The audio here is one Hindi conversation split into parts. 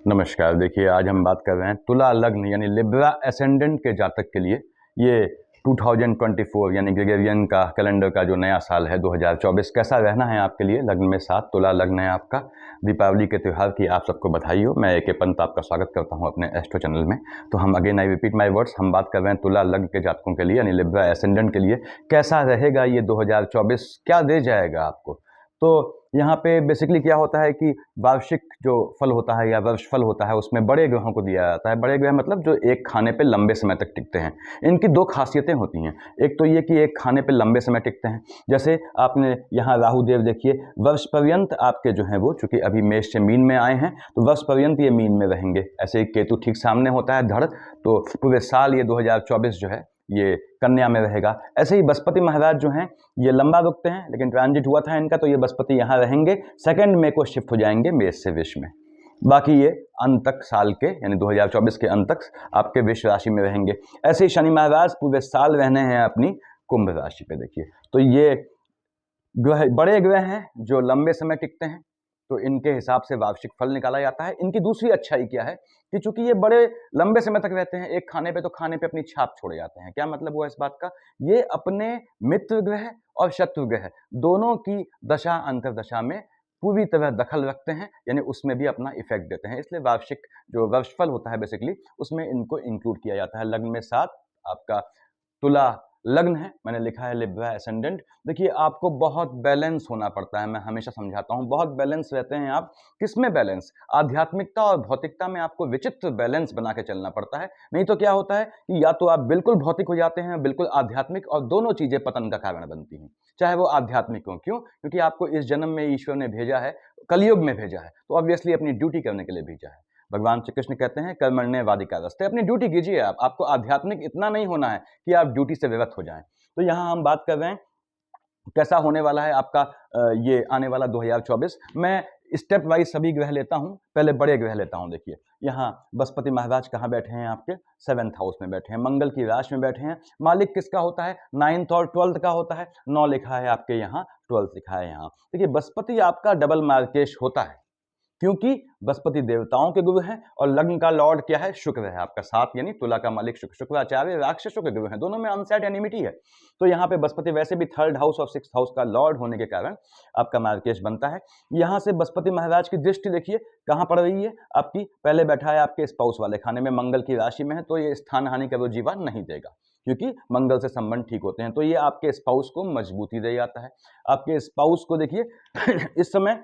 नमस्कार। देखिए, आज हम बात कर रहे हैं तुला लग्न यानी लिब्रा एसेंडेंट के जातक के लिए। ये 2024 यानी ग्रेगोरियन का कैलेंडर का जो नया साल है 2024 कैसा रहना है आपके लिए। लग्न में 7 तुला लग्न है आपका। दीपावली के त्यौहार की आप सबको बधाई हो। मैं ए.के. पंत आपका स्वागत करता हूं अपने एस्ट्रो चैनल में। तो हम again I repeat my words, हम बात कर रहे हैं तुला लग्न के जातकों के लिए यानी लिब्रा एसेंडेंट के लिए कैसा रहेगा ये 2024, क्या दे जाएगा आपको। तो यहाँ पे बेसिकली क्या होता है कि वार्षिक जो फल होता है या वर्ष फल होता है उसमें बड़े ग्रहों को दिया जाता है। बड़े ग्रह मतलब जो एक खाने पे लंबे समय तक टिकते हैं। इनकी दो खासियतें होती हैं। एक तो ये कि एक खाने पे लंबे समय टिकते हैं। जैसे आपने यहाँ राहु देव देखिए, वर्ष पर्यंत आपके जो हैं वो चूंकि अभी मेष से मीन में आए हैं तो वर्ष पर्यंत ये मीन में रहेंगे। ऐसे ही केतु ठीक सामने होता है धड़, तो पूरे साल ये 2024 जो है ये कन्या में रहेगा। ऐसे ही बृहस्पति महाराज जो हैं ये लंबा रुकते हैं, लेकिन ट्रांजिट हुआ था इनका तो ये बृहस्पति यहाँ रहेंगे। 2 मई को शिफ्ट हो जाएंगे मेष से वृष में। बाकी ये अंत तक साल के यानी 2024 के अंत तक आपके वृष राशि में रहेंगे। ऐसे ही शनि महाराज पूरे साल रहने हैं अपनी कुंभ राशि पे। देखिए, तो ये ग्रह बड़े ग्रह हैं जो लंबे समय टिकते हैं, तो इनके हिसाब से वार्षिक फल निकाला जाता है। इनकी दूसरी अच्छाई क्या है कि चूंकि ये बड़े लंबे समय तक रहते हैं एक खाने पे, तो खाने पे अपनी छाप छोड़े जाते हैं। क्या मतलब हुआ इस बात का, ये अपने मित्र ग्रह और शत्रु ग्रह दोनों की दशा अंतर्दशा में पूरी तरह दखल रखते हैं, यानी उसमें भी अपना इफेक्ट देते हैं। इसलिए वार्षिक जो वर्षफल होता है बेसिकली उसमें इनको इंक्लूड किया जाता है। लग्न में 7 आपका तुला लग्न है, मैंने लिखा है लिब्रा एसेंडेंट। देखिए, आपको बहुत बैलेंस होना पड़ता है। मैं हमेशा समझाता हूँ बहुत बैलेंस रहते हैं आप। किसमें बैलेंस? आध्यात्मिकता और भौतिकता में आपको विचित्र बैलेंस बना के चलना पड़ता है। नहीं तो क्या होता है कि या तो आप बिल्कुल भौतिक हो जाते हैं बिल्कुल आध्यात्मिक, और दोनों चीजें पतन का कारण बनती हैं। चाहे वो आध्यात्मिक हो, क्यों? क्योंकि आपको इस जन्म में ईश्वर ने भेजा है, कलयुग में भेजा है, तो ऑब्वियसली अपनी ड्यूटी करने के लिए भेजा है। भगवान श्री कृष्ण कहते हैं कर्मण्येवाधिकारस्ते, अपनी ड्यूटी कीजिए। आपको आध्यात्मिक इतना नहीं होना है कि आप ड्यूटी से विरत हो जाएं। तो यहाँ हम बात कर रहे हैं कैसा होने वाला है आपका ये आने वाला 2024। मैं स्टेप वाइज सभी ग्रह लेता हूं, पहले बड़े ग्रह लेता हूं। देखिए, यहाँ बृहस्पति महाराज कहाँ बैठे हैं? आपके 7th हाउस में बैठे हैं, मंगल की राशि में बैठे हैं। मालिक किसका होता है? 9th और 12th का होता है। 9 लिखा है आपके यहाँ, 12th लिखा है यहाँ। देखिए, बृहस्पति आपका डबल मार्केश होता है क्योंकि बृहस्पति देवताओं के गुरु हैं और लग्न का लॉर्ड क्या है? शुक्र है आपका। 7 यानी तुला का मालिक शुक्र, शुक्राचार्य राक्षसों के गुरु हैं। दोनों में अनसेट एनिमिटी है। तो यहाँ पे बृहस्पति वैसे भी 3rd हाउस और 6th हाउस का लॉर्ड होने के कारण आपका मार्केश बनता है। यहाँ से बृहस्पति महाराज की दृष्टि देखिए कहाँ पड़ रही है आपकी, पहले बैठा है आपके स्पाउस वाले खाने में, मंगल की राशि में है, तो ये स्थान हानि का रुझीवा नहीं देगा क्योंकि मंगल से संबंध ठीक होते हैं। तो ये आपके स्पाउस को मजबूती दे जाता है। आपके स्पाउस को देखिए इस समय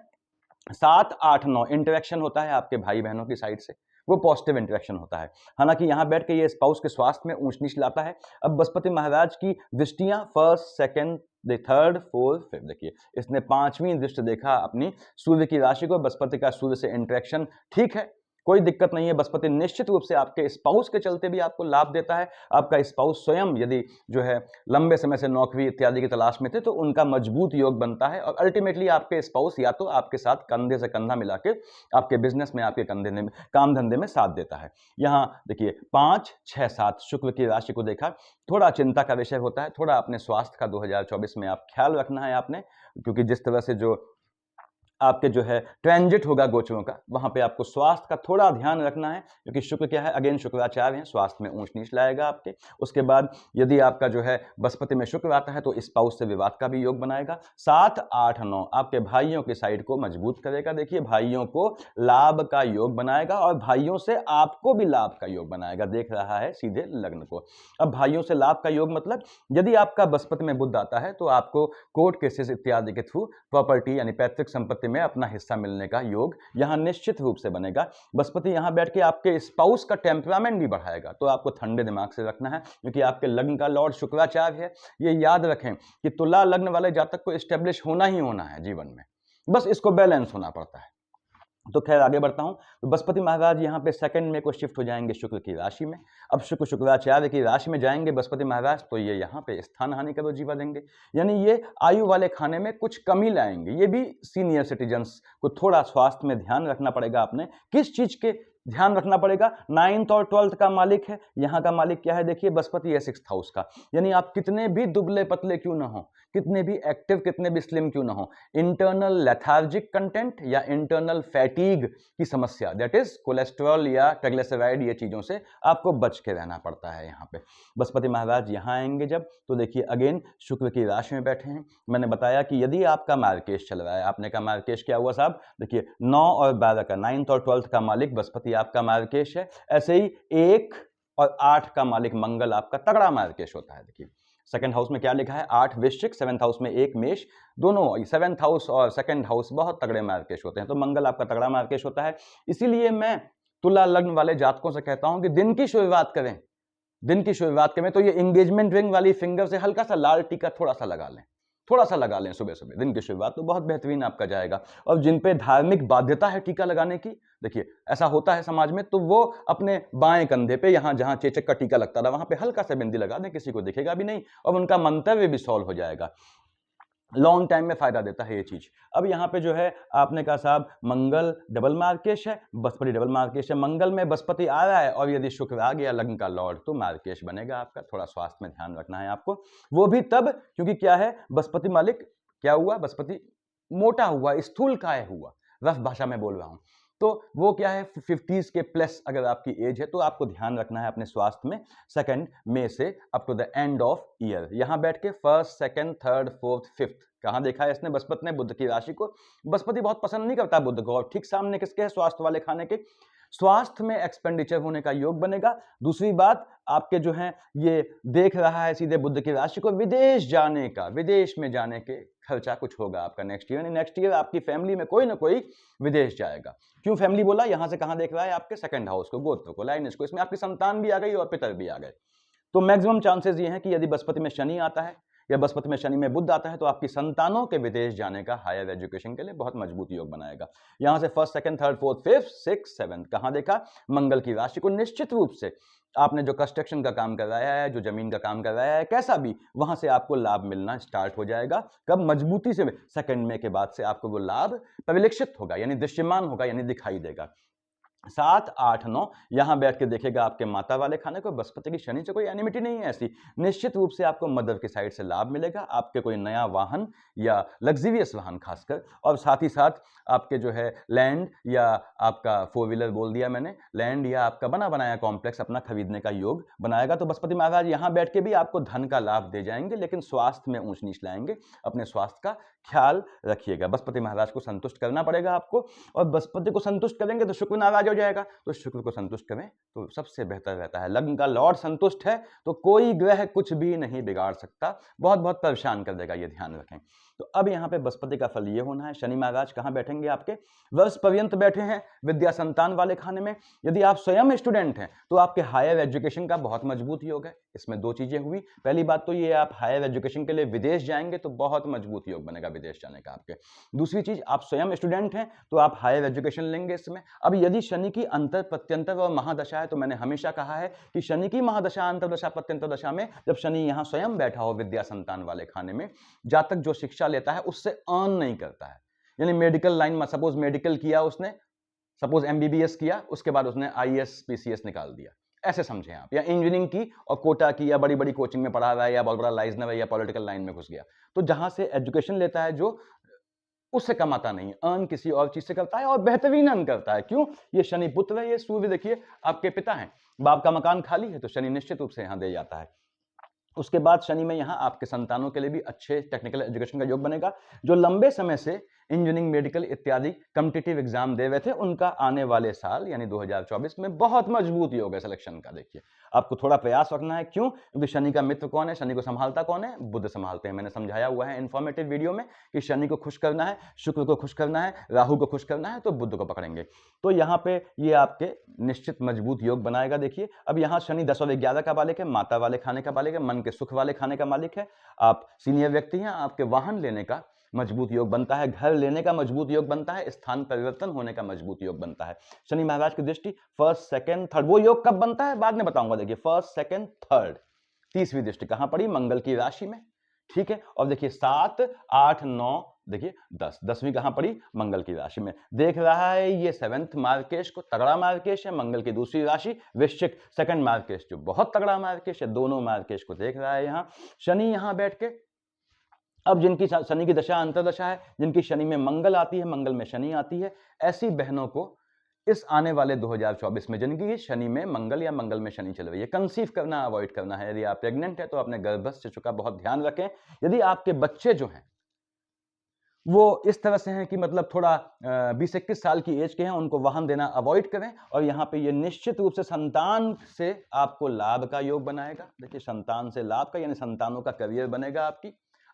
7, 8, 9 इंटरेक्शन होता है आपके भाई बहनों की साइड से, वो पॉजिटिव इंटरेक्शन होता है। हालांकि यहाँ बैठ के ये स्पाउस के स्वास्थ्य में ऊंच नीच लाता है। अब बृहस्पति महाराज की दृष्टियां 1st, 2nd, 3rd, 4th, 5th, देखिए इसने 5वीं दृष्टि देखा अपनी सूर्य की राशि को। बृहस्पति का सूर्य से इंटरेक्शन ठीक है, कोई दिक्कत नहीं है। बृहस्पति निश्चित रूप से आपके स्पाउस के चलते भी आपको लाभ देता है। आपका स्पाउस स्वयं यदि जो है लंबे समय से नौकरी इत्यादि की तलाश में थे तो उनका मजबूत योग बनता है, और अल्टीमेटली आपके स्पाउस या तो आपके साथ कंधे से कंधा मिला के आपके बिजनेस में, आपके कंधे में, काम धंधे में साथ देता है। यहाँ देखिए 5, 6, 7 शुक्र की राशि को देखा, थोड़ा चिंता का विषय होता है। थोड़ा अपने स्वास्थ्य का 2024 में आप ख्याल रखना है आपने, क्योंकि जिस तरह से जो आपके जो है ट्रांजिट होगा गोचरों का, वहां पे आपको स्वास्थ्य का थोड़ा ध्यान रखना है, क्योंकि शुक्र क्या है? अगेन शुक्राचार्य है, स्वास्थ्य में ऊंच नीच लाएगा आपके। उसके बाद यदि आपका जो है बृहस्पति में शुक्र आता है तो स्पाउस से विवाद का भी योग बनाएगा। 7, 8, 9 आपके भाइयों की साइड को मजबूत करेगा। देखिए, भाइयों को लाभ का योग बनाएगा और भाइयों से आपको भी लाभ का योग बनाएगा। देख रहा है सीधे लग्न को। अब भाइयों से लाभ का योग मतलब यदि आपका बृहस्पति में बुध आता है तो आपको कोर्ट केसेस इत्यादि के थ्रू प्रॉपर्टी यानी पैतृक संपत्ति में अपना हिस्सा मिलने का योग यहां निश्चित रूप से बनेगा। बृहस्पति यहां बैठ के आपके स्पाउस का टेम्परामेंट भी बढ़ाएगा, तो आपको ठंडे दिमाग से रखना है, क्योंकि आपके लग्न का लॉर्ड शुक्राचार्य है। ये याद रखें कि तुला लग्न वाले जातक को एस्टेब्लिश होना ही होना है जीवन में, बस इसको बैलेंस होना पड़ता है। तो खैर आगे बढ़ता हूं। तो बृहस्पति महाराज यहाँ पे 2 मई को शिफ्ट हो जाएंगे शुक्र की राशि में। अब शुक्र शुक्राचार्य की राशि में जाएंगे बृहस्पति महाराज, तो ये यहाँ पे स्थान हानि का रुझीवा देंगे, यानी ये आयु वाले खाने में कुछ कमी लाएंगे। ये भी सीनियर सिटीजन्स को थोड़ा स्वास्थ्य में ध्यान रखना पड़ेगा। आपने किस चीज के ध्यान रखना पड़ेगा। 9th और 12th का मालिक है, यहाँ का मालिक क्या है देखिए, बृहस्पति है 6th हाउस का। यानी आप कितने भी दुबले पतले क्यों ना हो, कितने भी एक्टिव, कितने भी स्लिम क्यों ना हो, इंटरनल लेथार्जिक कंटेंट या इंटरनल फैटीग की समस्या, दैट इज कोलेस्ट्रॉल या ट्राइग्लिसराइड, ये चीजों से आपको बच के रहना पड़ता है। यहाँ पे बृहस्पति महाराज यहाँ आएंगे जब, तो देखिए अगेन शुक्र की राशि में बैठे हैं। मैंने बताया कि यदि आपका मार्केश चल रहा है, आपने कहा मार्केश क्या हुआ साहब, देखिए 9 और 12 का, 9th और 12th का मालिक बृहस्पति आपका मार्केश है। ऐसे ही 1 और 8 का मालिक मंगल आपका तगड़ा मार्केश होता है। देखिए सेकंड हाउस में क्या लिखा है, 8 वृश्चिक, 7th हाउस में 1 मेष, दोनों 7th हाउस और सेकंड हाउस बहुत तगड़े मार्केश होते हैं। तो मंगल आपका तगड़ा मार्केश होता है। इसीलिए मैं तुला लग्न वाले जातकों से कहता हूं कि दिन की शुरुआत करें, दिन की शुरुआत करें तो ये एंगेजमेंट रिंग वाली फिंगर से हल्का सा लाल टीका थोड़ा सा लगा लें, थोड़ा सा लगा लें सुबह सुबह, दिन की शुरुआत तो बहुत बेहतरीन आपका जाएगा। और जिन पे धार्मिक बाध्यता है टीका लगाने की, देखिए ऐसा होता है समाज में, तो वो अपने बाएं कंधे पे, यहां जहां चेचक का टीका लगता था वहां पे हल्का सा बिंदी लगा दें, किसी को दिखेगा भी नहीं और उनका मंतव्य भी सॉल्व हो जाएगा। लॉन्ग टाइम में फायदा देता है ये चीज। अब यहाँ पे जो है आपने कहा साहब मंगल डबल मार्केश है, बृहस्पति डबल मार्केश है, मंगल में बृहस्पति आ रहा है और यदि शुक्र आ गया लग्न का लॉर्ड तो मार्केश बनेगा आपका। थोड़ा स्वास्थ्य में ध्यान रखना है आपको, वो भी तब क्योंकि क्या है, बृहस्पति मालिक क्या हुआ, बृहस्पति मोटा हुआ, स्थूल काय हुआ, रफ भाषा में बोल रहा हूं, तो वो क्या है 50s के प्लस अगर आपकी एज है तो आपको ध्यान रखना है अपने स्वास्थ्य में। 2 मई से up to the end of year यहां बैठ के 1st, 2nd, 3rd, 4th, 5th कहां देखा है इसने, बृहस्पति ने बुध की राशि को। बृहस्पति बहुत पसंद नहीं करता बुध को, और ठीक सामने किसके है, स्वास्थ्य वाले खाने के। स्वास्थ्य में एक्सपेंडिचर होने का योग बनेगा। दूसरी बात आपके जो है ये देख रहा है सीधे बुध की राशि को, विदेश जाने का, विदेश में जाने के खर्चा कुछ होगा आपका नेक्स्ट ईयर। नेक्स्ट ईयर आपकी फैमिली में कोई ना कोई विदेश जाएगा। क्यों फैमिली बोला, यहां से कहां देख रहा है, आपके 2nd हाउस को, गोत्र को, लाइनेज को, इसमें आपकी संतान भी आ गई और पितर भी आ गए। तो मैक्सिमम चांसेस ये हैं कि यदि बृहस्पति में शनि आता है या बृहस्पति में शनि में बुध आता है तो आपकी संतानों के विदेश जाने का हायर एजुकेशन के लिए बहुत मजबूत योग बनाएगा। यहां से 1st, 2nd, 3rd, 4th, 5th, 6th, 7th कहां देखा, मंगल की राशि को। निश्चित रूप से आपने जो कंस्ट्रक्शन का काम कराया है, जो जमीन का काम कराया है, कैसा भी, वहां से आपको लाभ मिलना स्टार्ट हो जाएगा। कब, मजबूती से 2 मई के बाद से आपको वो लाभ परिलक्षित होगा, यानी दृश्यमान होगा, यानी दिखाई देगा। 7, 8, 9 यहां बैठ के देखेगा आपके माता वाले खाने को। बृहस्पति की शनि से कोई एनिमिटी नहीं है ऐसी। निश्चित रूप से आपको मदर की साइड से लाभ मिलेगा, आपके कोई नया वाहन या लग्जरियस वाहन खासकर, और साथ ही साथ आपके जो है लैंड या आपका 4 व्हीलर बोल दिया मैंने, लैंड या आपका बना बनाया कॉम्प्लेक्स अपना खरीदने का योग बनाएगा। तो बृहस्पति महाराज यहां बैठ के भी आपको धन का लाभ दे जाएंगे, लेकिन स्वास्थ्य में ऊंच नीच लाएंगे। अपने स्वास्थ्य का ख्याल रखिएगा। बृहस्पति महाराज को संतुष्ट करना पड़ेगा आपको, और बृहस्पति को संतुष्ट करेंगे तो शुक्र नाराज हो जाएगा, तो शुक्र को संतुष्ट करें तो सबसे बेहतर रहता है। लग्न का लॉर्ड संतुष्ट है तो कोई ग्रह कुछ भी नहीं बिगाड़ सकता, बहुत बहुत परेशान कर देगा, ये ध्यान रखें। तो अब यहाँ पे बृहस्पति का फल ये होना है। शनि महाराज कहाँ बैठेंगे, आपके वर्ष पर्यंत बैठे हैं विद्या संतान वाले खाने में। यदि आप स्वयं स्टूडेंट हैं तो आपके हायर एजुकेशन का बहुत मजबूत योग है। इसमें 2 चीजें हुई, पहली बात तो ये आप हायर एजुकेशन के लिए विदेश जाएंगे तो बहुत मजबूत योग बनेगा विदेश जाने का आपके। दूसरी चीज, आप स्वयं स्टूडेंट हैं तो आप हायर एजुकेशन लेंगे इसमें। अब यदि शनि की अंतर प्रत्यंतर और महादशा है तो मैंने हमेशा कहा है कि शनि की महादशा, अंतरदशा, प्रत्यंतर दशा में जब शनि यहां स्वयं बैठा हो विद्या संतान वाले खाने में, जातक जो शिक्षा लेता है उससे अर्न नहीं करता है। यानी मेडिकल लाइन में सपोज मेडिकल किया उसने, सपोज एमबीबीएस किया, उसके बाद उसने आईएएस पीसीएस निकाल दिया, ऐसे समझें आप, या इंजीनियरिंग की और कोटा की या बड़ी बड़ी कोचिंग में पढ़ा रहा है या बहुत बड़ा लाइजनर है या पॉलिटिकल लाइन में घुस गया, तो जहां से एजुकेशन लेता है जो, उससे कमाता नहीं, अर्न किसी और चीज से करता है और बेहतरीन अर्न करता है। क्यों, ये शनि पुत्र है, ये सूर्य देखिए आपके पिता हैं, बाप का मकान खाली है तो शनि निश्चित रूप से यहां दे जाता है। उसके बाद शनि में यहां आपके संतानों के लिए भी अच्छे टेक्निकल एजुकेशन का योग बनेगा। जो लंबे समय से इंजीनियरिंग, मेडिकल इत्यादि कॉम्पिटिटिव एग्जाम दे रहे थे, उनका आने वाले साल यानी 2024 में बहुत मजबूत योग है सिलेक्शन का। देखिए आपको थोड़ा प्रयास रखना है। क्यों, क्योंकि शनि का मित्र कौन है, शनि को संभालता कौन है, बुध संभालते हैं। मैंने समझाया हुआ है इन्फॉर्मेटिव वीडियो में कि शनि को खुश करना है, शुक्र को खुश करना है, राहु को खुश करना है तो बुध को पकड़ेंगे। तो यहाँ पे ये आपके निश्चित मजबूत योग बनाएगा। देखिए अब यहाँ शनि 10 और 11 का मालिक है, माता वाले खाने का मालिक है, मन के सुख वाले खाने का मालिक है। आप सीनियर व्यक्ति हैं, आपके वाहन लेने का मजबूत योग बनता है, घर लेने का मजबूत योग बनता है, स्थान परिवर्तन होने का मजबूत योग बनता है। शनि महाराज की दृष्टि 1st, 2nd, 3rd, वो योग कब बनता है बाद में बताऊंगा। देखिए 1st, 2nd, 3rd, तीसरी दृष्टि कहां पड़ी, मंगल की राशि में, ठीक है। और देखिए 7, 8, 9, देखिए 10, 10वीं कहाँ पड़ी? मंगल की राशि में। देख रहा है ये 7th मार्केश को, तगड़ा मार्केश है। मंगल की दूसरी राशि वृश्चिक, 2nd मार्केश जो बहुत तगड़ा मार्केश है, दोनों मार्केश को देख रहा है यहाँ। शनि यहाँ बैठ के, अब जिनकी शनि की दशा अंतरदशा है, जिनकी शनि में मंगल आती है, मंगल में शनि आती है, ऐसी बहनों को इस आने वाले 2024 में, जिनकी शनि में मंगल या मंगल में शनि चल रही है, कंसीव करना अवॉइड करना है। यदि आप प्रेग्नेंट है तो अपने गर्भस्थ शिशु का बहुत ध्यान रखें। यदि आपके बच्चे जो हैं वो इस तरह से हैं कि मतलब थोड़ा 20-21 साल की एज के हैं, उनको वाहन देना अवॉइड करें। और यहाँ पे ये निश्चित रूप से संतान से आपको लाभ का योग बनाएगा। देखिए संतान से लाभ का यानी संतानों का करियर बनेगा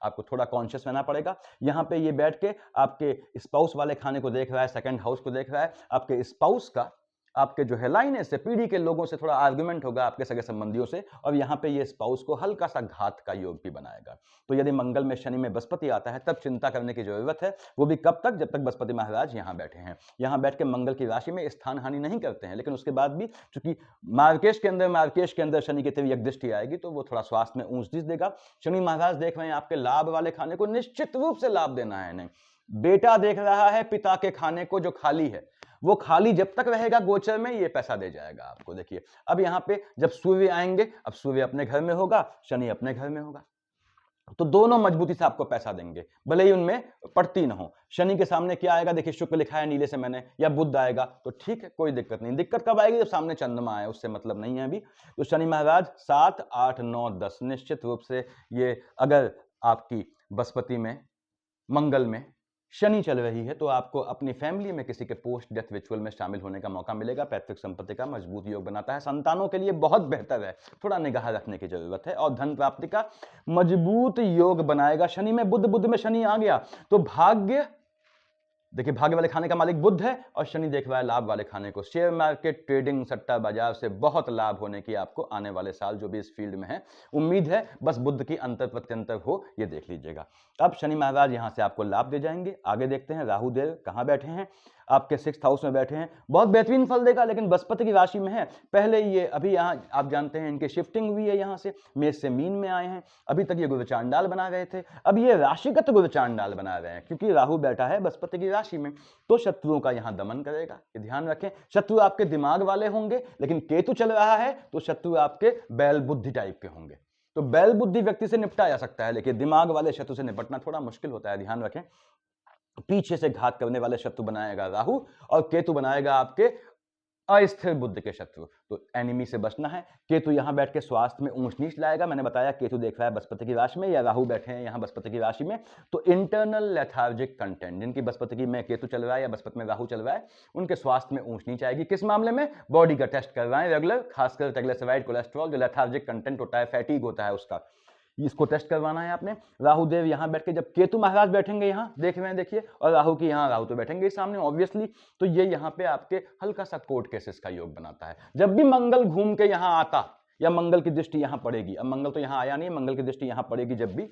आपको थोड़ा कॉन्शियस रहना पड़ेगा। यहाँ पे ये बैठ के आपके स्पाउस वाले खाने को देख रहा है, 2nd हाउस को देख रहा है। आपके स्पाउस का आपके जो है लाइने से, पीढ़ी के लोगों से थोड़ा आर्गुमेंट होगा, आपके सगे संबंधियों से। और यहाँ पे ये स्पाउस को हल्का सा घात का योग भी बनाएगा। तो यदि मंगल में शनि में बृहस्पति आता है तब चिंता करने की जरूरत है। वो भी कब तक? जब तक बृहस्पति महाराज यहाँ बैठे हैं। यहाँ बैठ के मंगल की राशि में स्थान हानि नहीं करते हैं, लेकिन उसके बाद भी चूंकि मार्केश के अंदर शनि की तिर्यक दृष्टि आएगी तो वो थोड़ा स्वास्थ्य में ऊंच नीच देगा। शनि महाराज देख रहे हैं आपके लाभ वाले खाने को, निश्चित रूप से लाभ देना है इन्हें। बेटा देख रहा है पिता के खाने को जो खाली है, वो खाली जब तक रहेगा गोचर में, ये पैसा दे जाएगा आपको। देखिए अब यहाँ पे जब सूर्य आएंगे, अब सूर्य अपने घर में होगा, शनि अपने घर में होगा, तो दोनों मजबूती से आपको पैसा देंगे, भले ही उनमें पड़ती ना हो। शनि के सामने क्या आएगा? देखिए शुक्र लिखा है नीले से मैंने, या बुध आएगा तो ठीक है, कोई दिक्कत नहीं। दिक्कत कब आएगी? जब सामने चंद्रमा आए, उससे मतलब नहीं है अभी। तो शनि महाराज 7, 8, 9, 10 निश्चित रूप से ये, अगर आपकी बृहस्पति में, मंगल में शनि चल रही है तो आपको अपनी फैमिली में किसी के पोस्ट डेथ रिचुअल में शामिल होने का मौका मिलेगा। पैतृक संपत्ति का मजबूत योग बनाता है, संतानों के लिए बहुत बेहतर है, थोड़ा निगाह रखने की जरूरत है। और धन प्राप्ति का मजबूत योग बनाएगा। शनि में बुध में शनि आ गया तो भाग्य, देखिए भाग्य वाले खाने का मालिक बुध है और शनि देख रहा है लाभ वाले खाने को। शेयर मार्केट, ट्रेडिंग, सट्टा बाजार से बहुत लाभ होने की आपको आने वाले साल जो भी इस फील्ड में है उम्मीद है। बस बुध की अंतर प्रत्यंतर हो, ये देख लीजिएगा। अब शनि महाराज यहां से आपको लाभ दे जाएंगे। आगे देखते हैं राहु देव कहां बैठे हैं? आपके 6th हाउस में बैठे हैं, बहुत बेहतरीन फल देगा, लेकिन बृहस्पति की राशि में है। पहले ये अभी यहाँ आप जानते हैं इनकी शिफ्टिंग हुई है, यहाँ से मेष से मीन में आए हैं। अभी तक ये गुरुचांडाल बना रहे थे, अब ये राशिगत गुरुचांडाल बना रहे हैं, क्योंकि राहु बैठा है बृहस्पति की राशि में, तो शत्रुओं का यहाँ दमन करेगा। ये ध्यान रखें, शत्रु आपके दिमाग वाले होंगे, लेकिन केतु चल रहा है तो शत्रु आपके बैल बुद्धि टाइप के होंगे। तो बैल बुद्धि व्यक्ति से निपटा जा सकता है, लेकिन दिमाग वाले शत्रु से निपटना थोड़ा मुश्किल होता है, ध्यान रखें। पीछे से घात करने वाले शत्रु बनाएगा राहु, और केतु बनाएगा आपके अस्थिर बुद्धि के शत्रु। तो एनिमी से बचना है। केतु यहां बैठ के स्वास्थ्य में ऊंच नीच लाएगा। मैंने बताया केतु देख रहा है बृहस्पति की राशि में, या राहु बैठे हैं यहां बृहस्पति की राशि में, तो इंटरनल लेथार्जिक कंटेंट, जिनकी बृहस्पति की में केतु चल रहा है या बृहस्पति में राहु चल रहा है, उनके स्वास्थ्य में ऊंच नीच आएगी। किस मामले में? बॉडी का टेस्ट कर रहे हैं रेगुलर, खासकर ट्राइग्लिसराइड, कोलेस्ट्रॉल, जो लेथार्जिक कंटेंट होता है, फैटीग होता है उसका, इसको टेस्ट करवाना है आपने। राहु देव यहां बैठ के, जब केतु महाराज बैठेंगे यहां देख रहे हैं देखिए, और राहु की यहां, राहु तो बैठेंगे सामने ऑब्वियसली, तो ये यहां पे आपके हल्का सा कोर्ट केसेस का योग बनाता है। जब भी मंगल घूम के यहां आता या मंगल की दृष्टि यहां पड़ेगी, अब मंगल तो यहां आया नहीं, मंगल की दृष्टि यहां पड़ेगी जब भी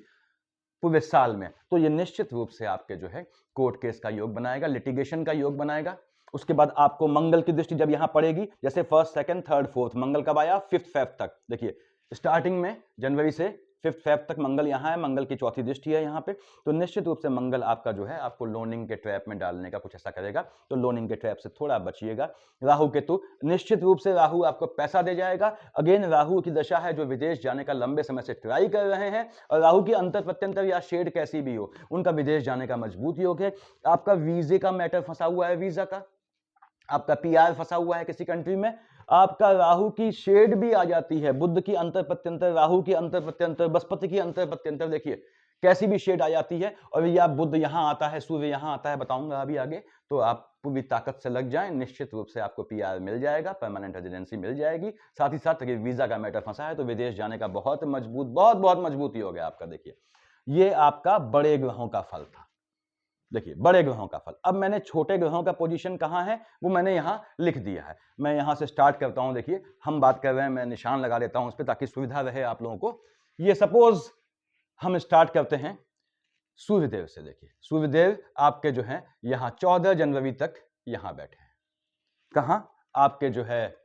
पूरे साल में, तो ये निश्चित रूप से आपके जो है कोर्ट केस का योग बनाएगा, लिटिगेशन का योग बनाएगा। उसके बाद आपको मंगल की दृष्टि जब यहां पड़ेगी, जैसे 1st, 2nd, 3rd, 4th, मंगल कब आया? 5th Feb तक। देखिए स्टार्टिंग में जनवरी से 5th Feb तक मंगल यहाँ है, मंगल की चौथी दृष्टि है यहाँ पे, तो निश्चित रूप से मंगल आपका जो है आपको लोनिंग के ट्रैप में डालने का कुछ ऐसा करेगा, तो लोनिंग के ट्रैप से थोड़ा बचिएगा। राहु केतु, निश्चित रूप से राहु आपको पैसा दे जाएगा। अगेन राहु की दशा है जो विदेश जाने का लंबे समय से ट्राई कर रहे हैं, और राहु की अंतर प्रत्यंतर या शेड कैसी भी हो, उनका विदेश जाने का मजबूत योग है। आपका वीजे का मैटर फंसा हुआ है, वीजा का, आपका पीआर फंसा हुआ है किसी कंट्री में, आपका राहु की शेड भी आ जाती है, बुध की अंतर प्रत्यंतर, राहु की अंतर प्रत्यंतर, बृहस्पति की अंतर प्रत्यंतर, देखिए कैसी भी शेड आ जाती है। और या बुध यहां आता है, सूर्य यहां आता है, बताऊंगा अभी आगे, तो आप पूरी ताकत से लग जाएं, निश्चित रूप से आपको पीआर मिल जाएगा, परमानेंट रेजिडेंसी मिल जाएगी। साथ ही साथ वीजा का मैटर फंसा है तो विदेश जाने का बहुत मजबूत, बहुत मजबूत योग है आपका। देखिए ये आपका बड़े ग्रहों का फल था, देखिए बड़े ग्रहों का फल। अब मैंने छोटे ग्रहों का पोजीशन कहां है वो मैंने यहां लिख दिया है। मैं यहां से स्टार्ट करता हूं, देखिए हम बात कर रहे हैं, मैं निशान लगा देता हूं उस पर ताकि सुविधा रहे आप लोगों को। ये सपोज हम स्टार्ट करते हैं सूर्यदेव से। देखिए सूर्यदेव आपके जो है यहां 14 जनवरी तक यहां बैठे हैं, कहां? आपके जो है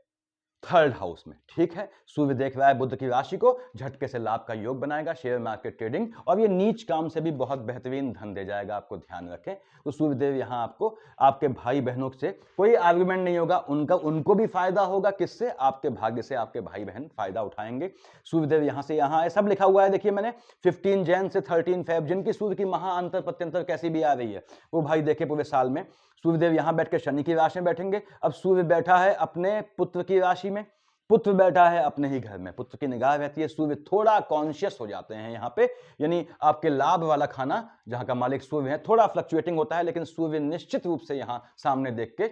थर्ड हाउस में, ठीक है। सूर्य देख रहा है बुध की राशि को, झटके से लाभ का योग बनाएगा, शेयर मार्केट ट्रेडिंग, और ये नीच काम से भी बहुत बेहतरीन धन दे जाएगा, आपको ध्यान रखें। तो सूर्यदेव यहाँ आपको आपके भाई बहनों से कोई आर्गुमेंट नहीं होगा, उनको भी फायदा होगा, किससे? आपके भाग्य से आपके भाई बहन फायदा उठाएंगे। सूर्यदेव यहाँ से यहाँ है, सब लिखा हुआ है, देखिए मैंने 15 जैन से 13 फेब, जिनकी सूर्य की महा अंतर प्रत्यंतर कैसी भी आ रही है वो भाई देखे पूरे साल में। सूर्यदेव यहां बैठ के शनि की राशि में बैठेंगे। अब सूर्य बैठा है अपने पुत्र की राशि में, पुत्र बैठा है अपने ही घर में, पुत्र की निगाह रहती है, सूर्य थोड़ा कॉन्शियस हो जाते हैं यहाँ पे, यानी आपके लाभ वाला खाना जहां का मालिक सूर्य है, थोड़ा फ्लक्चुएटिंग होता है, लेकिन सूर्य निश्चित रूप से यहां सामने देख के,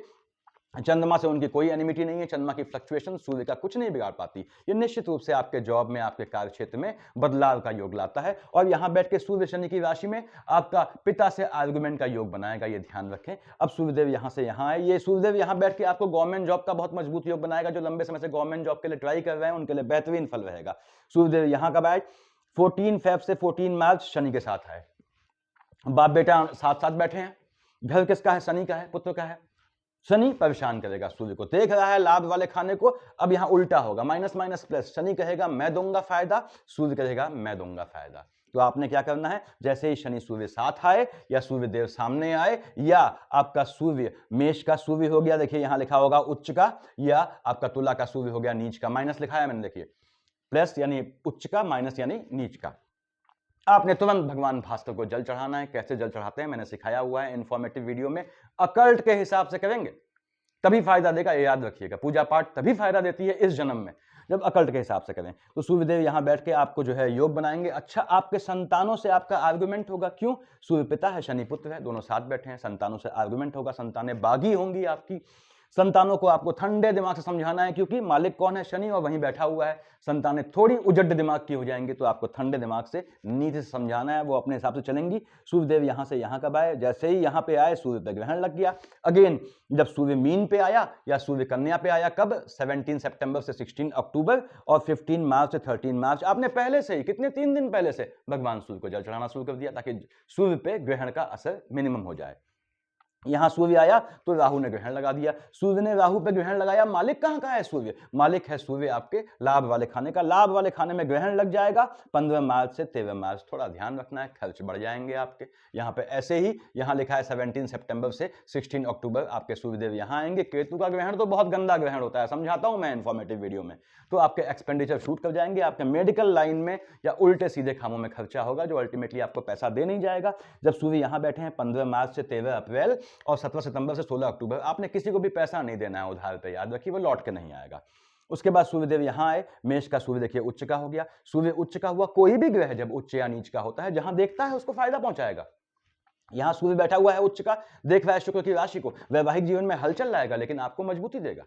चंद्रमा से उनकी कोई एनिमिटी नहीं है, चंद्रमा की फ्लक्चुएशन सूर्य का कुछ नहीं बिगाड़ पाती। ये निश्चित रूप से आपके जॉब में, आपके कार्य क्षेत्र में बदलाव का योग लाता है। और यहां बैठ के सूर्य शनि की राशि में आपका पिता से आर्गुमेंट का योग बनाएगा, ये ध्यान रखें। अब सूर्यदेव यहां से यहां है, ये सूर्यदेव यहां बैठ के आपको गवर्नमेंट जॉब का बहुत मजबूत योग बनाएगा। जो लंबे समय से गवर्नमेंट जॉब के लिए ट्राई कर रहे हैं उनके लिए बेहतरीन फल रहेगा। सूर्यदेव यहां कब आए? 14 फेब से 14 मार्च शनि के साथ है। बाप बेटा साथ साथ बैठे हैं। घर किसका है? शनि का है, पुत्र का है। शनि परेशान करेगा सूर्य को, देख रहा है लाभ वाले खाने को। अब यहां उल्टा होगा, माइनस माइनस प्लस, शनि कहेगा मैं दूंगा फायदा, सूर्य कहेगा मैं दूंगा फायदा। तो आपने क्या करना है, जैसे ही शनि सूर्य साथ आए या सूर्य देव सामने आए, या आपका सूर्य मेष का सूर्य हो गया, देखिए यहां लिखा होगा उच्च का, या आपका तुला का सूर्य हो गया नीच का, माइनस लिखा है मैंने, देखिए प्लस यानी उच्च का, माइनस यानी नीच का। आपने तुरंत भगवान भास्कर को जल चढ़ाना है। कैसे जल चढ़ाते हैं मैंने सिखाया हुआ है इन्फॉर्मेटिव वीडियो में। अकल्ट के हिसाब से करेंगे तभी फायदा देगा, ये याद रखिएगा। पूजा पाठ तभी फायदा देती है इस जन्म में जब अकल्ट के हिसाब से करें। तो सूर्यदेव यहां बैठ के आपको जो है योग बनाएंगे। अच्छा, आपके संतानों से आपका आर्गुमेंट होगा, क्यों? सूर्य पिता है, शनि पुत्र है, दोनों साथ बैठे हैं, संतानों से आर्गुमेंट होगा, संतानें बागी होंगी आपकी। संतानों को आपको ठंडे दिमाग से समझाना है, क्योंकि मालिक कौन है? शनि, और वहीं बैठा हुआ है। संतानें थोड़ी उजड़ दिमाग की हो जाएंगी, तो आपको ठंडे दिमाग से नीति से समझाना है, वो अपने हिसाब से चलेंगी। सूर्यदेव यहां से यहां कब आए? जैसे ही यहां पे आए सूर्य पे ग्रहण लग गया। अगेन जब सूर्य मीन पे आया या सूर्य कन्या पे आया, कब? 17 सितंबर से 16 अक्टूबर, और 15 मार्च से 13 मार्च। आपने पहले से ही कितने 3 दिन पहले से भगवान सूर्य को जल चढ़ाना शुरू कर दिया, ताकि सूर्य पे ग्रहण का असर मिनिमम हो जाए। यहां सूर्य आया तो राहु ने ग्रहण लगा दिया, सूर्य ने राहु पे ग्रहण लगाया। मालिक कहां का है सूर्य? मालिक है सूर्य आपके लाभ वाले खाने का। लाभ वाले खाने में ग्रहण लग जाएगा 15 मार्च से 13 मार्च। थोड़ा ध्यान रखना है, खर्च बढ़ जाएंगे आपके। यहां पे ऐसे ही यहां लिखा है 17 सितंबर से 16 अक्टूबर आपके सूर्यदेव यहां आएंगे। केतु का ग्रहण तो बहुत गंदा ग्रहण होता है, समझाता हूं मैं इन्फॉर्मेटिव वीडियो में। तो आपके एक्सपेंडिचर शूट कर जाएंगे, आपके मेडिकल लाइन में या उल्टे सीधे कामों में खर्चा होगा, जो अल्टीमेटली आपको पैसा दे नहीं जाएगा। जब सूर्य यहां बैठे हैं 15 मार्च से 13 अप्रैल और 17 सितंबर से 16 अक्टूबर, आपने किसी को भी पैसा नहीं देना है उधार पे, याद रखिए, वो लौट के नहीं आएगा। उसके बाद सूर्यदेव यहां आए, मेष का सूर्य देखिए उच्च का हो गया। सूर्य उच्च का हुआ, कोई भी ग्रह जब उच्च या नीच का होता है, जहां देखता है उसको फायदा पहुंचाएगा। यहां सूर्य बैठा हुआ है उच्च का, देख रहा है शुक्र की राशि को, वैवाहिक जीवन में हलचल लाएगा, लेकिन आपको मजबूती देगा।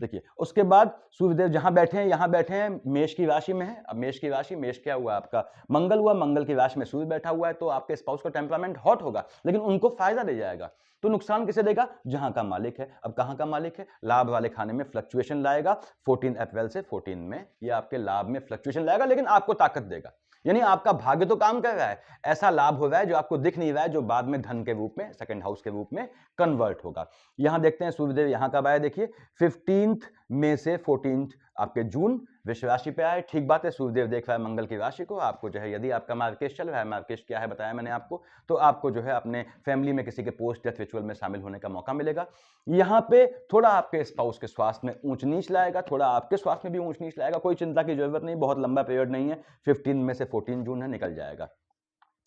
देखिए उसके बाद सूर्यदेव जहां बैठे हैं, यहां बैठे हैं, मेष की राशि में है। अब मेष की राशि, मेष क्या हुआ आपका? मंगल हुआ, मंगल की राशि में सूर्य बैठा हुआ है, तो आपके स्पाउस का टेम्परामेंट हॉट होगा, लेकिन उनको फायदा दे जाएगा। तो नुकसान किसे देगा? जहां का मालिक है। अब कहां का मालिक है? लाभ वाले खाने में फ्लक्चुएशन लाएगा 14 अप्रैल से 14 में, ये आपके लाभ में फ्लक्चुएशन लाएगा, लेकिन आपको ताकत देगा। यानी आपका भाग्य तो काम कर रहा है, ऐसा लाभ हो रहा है जो आपको दिख नहीं रहा है, जो बाद में धन के रूप में, सेकंड हाउस के रूप में कन्वर्ट होगा। यहां देखते हैं सूर्यदेव यहां कब आए, देखिए 15 मई से 14 आपके जून वृष राशि पे आए। ठीक बात है, सूर्यदेव देख रहा है मंगल की राशि को। आपको जो है, यदि आपका मार्केश चल रहा है, मार्केश क्या है बताया मैंने आपको, तो आपको जो है अपने फैमिली में किसी के पोस्ट डेथ रिचुअल में शामिल होने का मौका मिलेगा। यहां पे थोड़ा आपके स्पाउस के स्वास्थ्य में ऊंच नीच लाएगा, थोड़ा आपके स्वास्थ्य में भी ऊंच नीच लाएगा। कोई चिंता की जरूरत नहीं, बहुत लंबा पीरियड नहीं है, 15 में से 14 जून है, निकल जाएगा।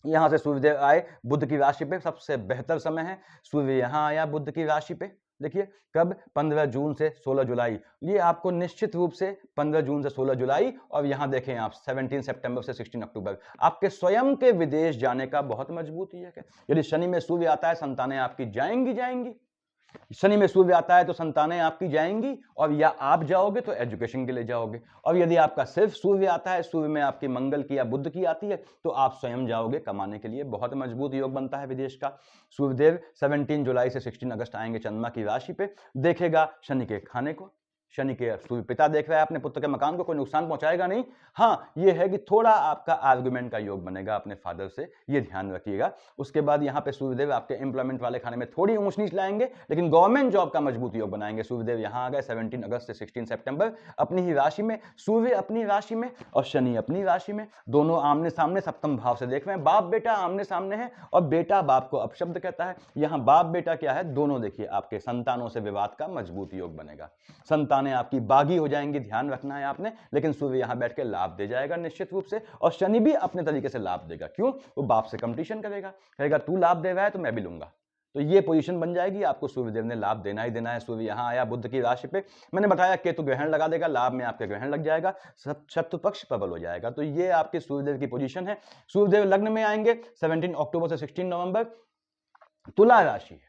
यहां से सूर्यदेव आए बुध की राशि पे, सबसे बेहतर समय है। सूर्य यहां आया बुध की राशि पे, देखिए कब? 15 जून से 16 जुलाई। ये आपको निश्चित रूप से 15 जून से 16 जुलाई, और यहां देखें आप 17 सितंबर से 16 अक्टूबर, आपके स्वयं के विदेश जाने का बहुत मजबूती है। यदि शनि में सूर्य आता है, संतानें आपकी जाएंगी। शनि में सूर्य आता है तो संतानें आपकी जाएंगी, और या आप जाओगे तो एजुकेशन के लिए जाओगे। और यदि आपका सिर्फ सूर्य आता है, सूर्य में आपकी मंगल की या बुध की आती है, तो आप स्वयं जाओगे कमाने के लिए। बहुत मजबूत योग बनता है विदेश का। सूर्यदेव 17 जुलाई से 16 अगस्त आएंगे चंद्रमा की राशि पे, देखेगा शनि के खाने को, शनि के सूर्य पिता देख रहा है अपने पुत्र के मकान को, कोई नुकसान पहुंचाएगा नहीं। हाँ, ये है कि थोड़ा आपका आर्गुमेंट का योग बनेगा अपने फादर से, ये ध्यान रखिएगा। उसके बाद यहाँ पे सूर्यदेव आपके एम्प्लॉयमेंट वाले खाने में थोड़ी ऊंच नीच लाएंगे, लेकिन गवर्नमेंट जॉब का मजबूत योग बनाएंगे। सूर्यदेव यहाँ आ गए 17 अगस्त से 16 सितंबर अपनी ही राशि में, सूर्य अपनी राशि में और शनि अपनी राशि में, दोनों आमने सामने सप्तम भाव से देख रहे हैं। बाप बेटा आमने सामने है और बेटा बाप को अपशब्द कहता है। यहाँ बाप बेटा क्या है, दोनों देखिए आपके संतानों से विवाद का मजबूत योग बनेगा। संतानें आपकी बागी हो जाएंगी, ध्यान रखना है आपने, लेकिन सूर्य यहाँ बैठ के लाभ दे जाएगा निश्चित रूप से, और शनि भी अपने तरीके से लाभ देगा। क्यों? वो बाप से कंपटीशन करेगा, कहेगा तू लाभ दे रहा है तो मैं भी लूंगा। तो ये पोजीशन बन जाएगी, आपको सूर्यदेव ने लाभ देना ही देना है। सूर्य यहाँ आया बुध की राशि पे, मैंने बताया केतु ग्रहण लगा देगा, लाभ में आपके ग्रहण लग जाएगा, शत्रु पक्ष प्रबल हो जाएगा। तो ये आपके सूर्यदेव की पोजीशन है। सूर्यदेव लग्न में आएंगे 17 अक्टूबर से 16 नवंबर, तुला राशि है,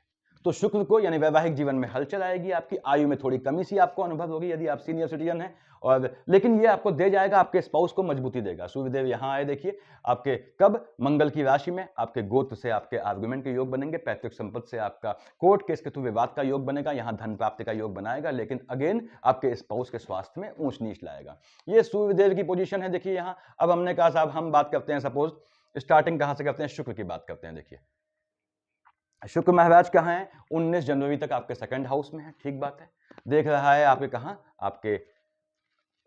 तो शुक्र को यानी वैवाहिक जीवन में हलचल आएगी, आपकी आयु में थोड़ी कमी सी आपको अनुभव होगी यदि आप सीनियर सिटीजन हैं, और लेकिन ये आपको दे जाएगा, आपके स्पाउस को मजबूती देगा। सूर्यदेव यहाँ आए देखिए आपके कब, मंगल की राशि में, आपके गोत्र से आपके आर्गुमेंट के योग बनेंगे, पैतृक संपत्ति से आपका कोर्ट केस के थ्रू विवाद का योग बनेगा, यहाँ धन प्राप्ति का योग बनाएगा, लेकिन अगेन आपके स्पाउस के स्वास्थ्य में ऊंच नीच लाएगा। ये सूर्यदेव की पोजीशन है। देखिए यहाँ अब हमने कहा साहब हम बात करते हैं, सपोज स्टार्टिंग कहां से करते हैं, शुक्र की बात करते हैं। देखिए शुक्र महाराज कहाँ हैं, 19 जनवरी तक आपके सेकंड हाउस में है, ठीक बात है। देख रहा है आपके कहाँ, आपके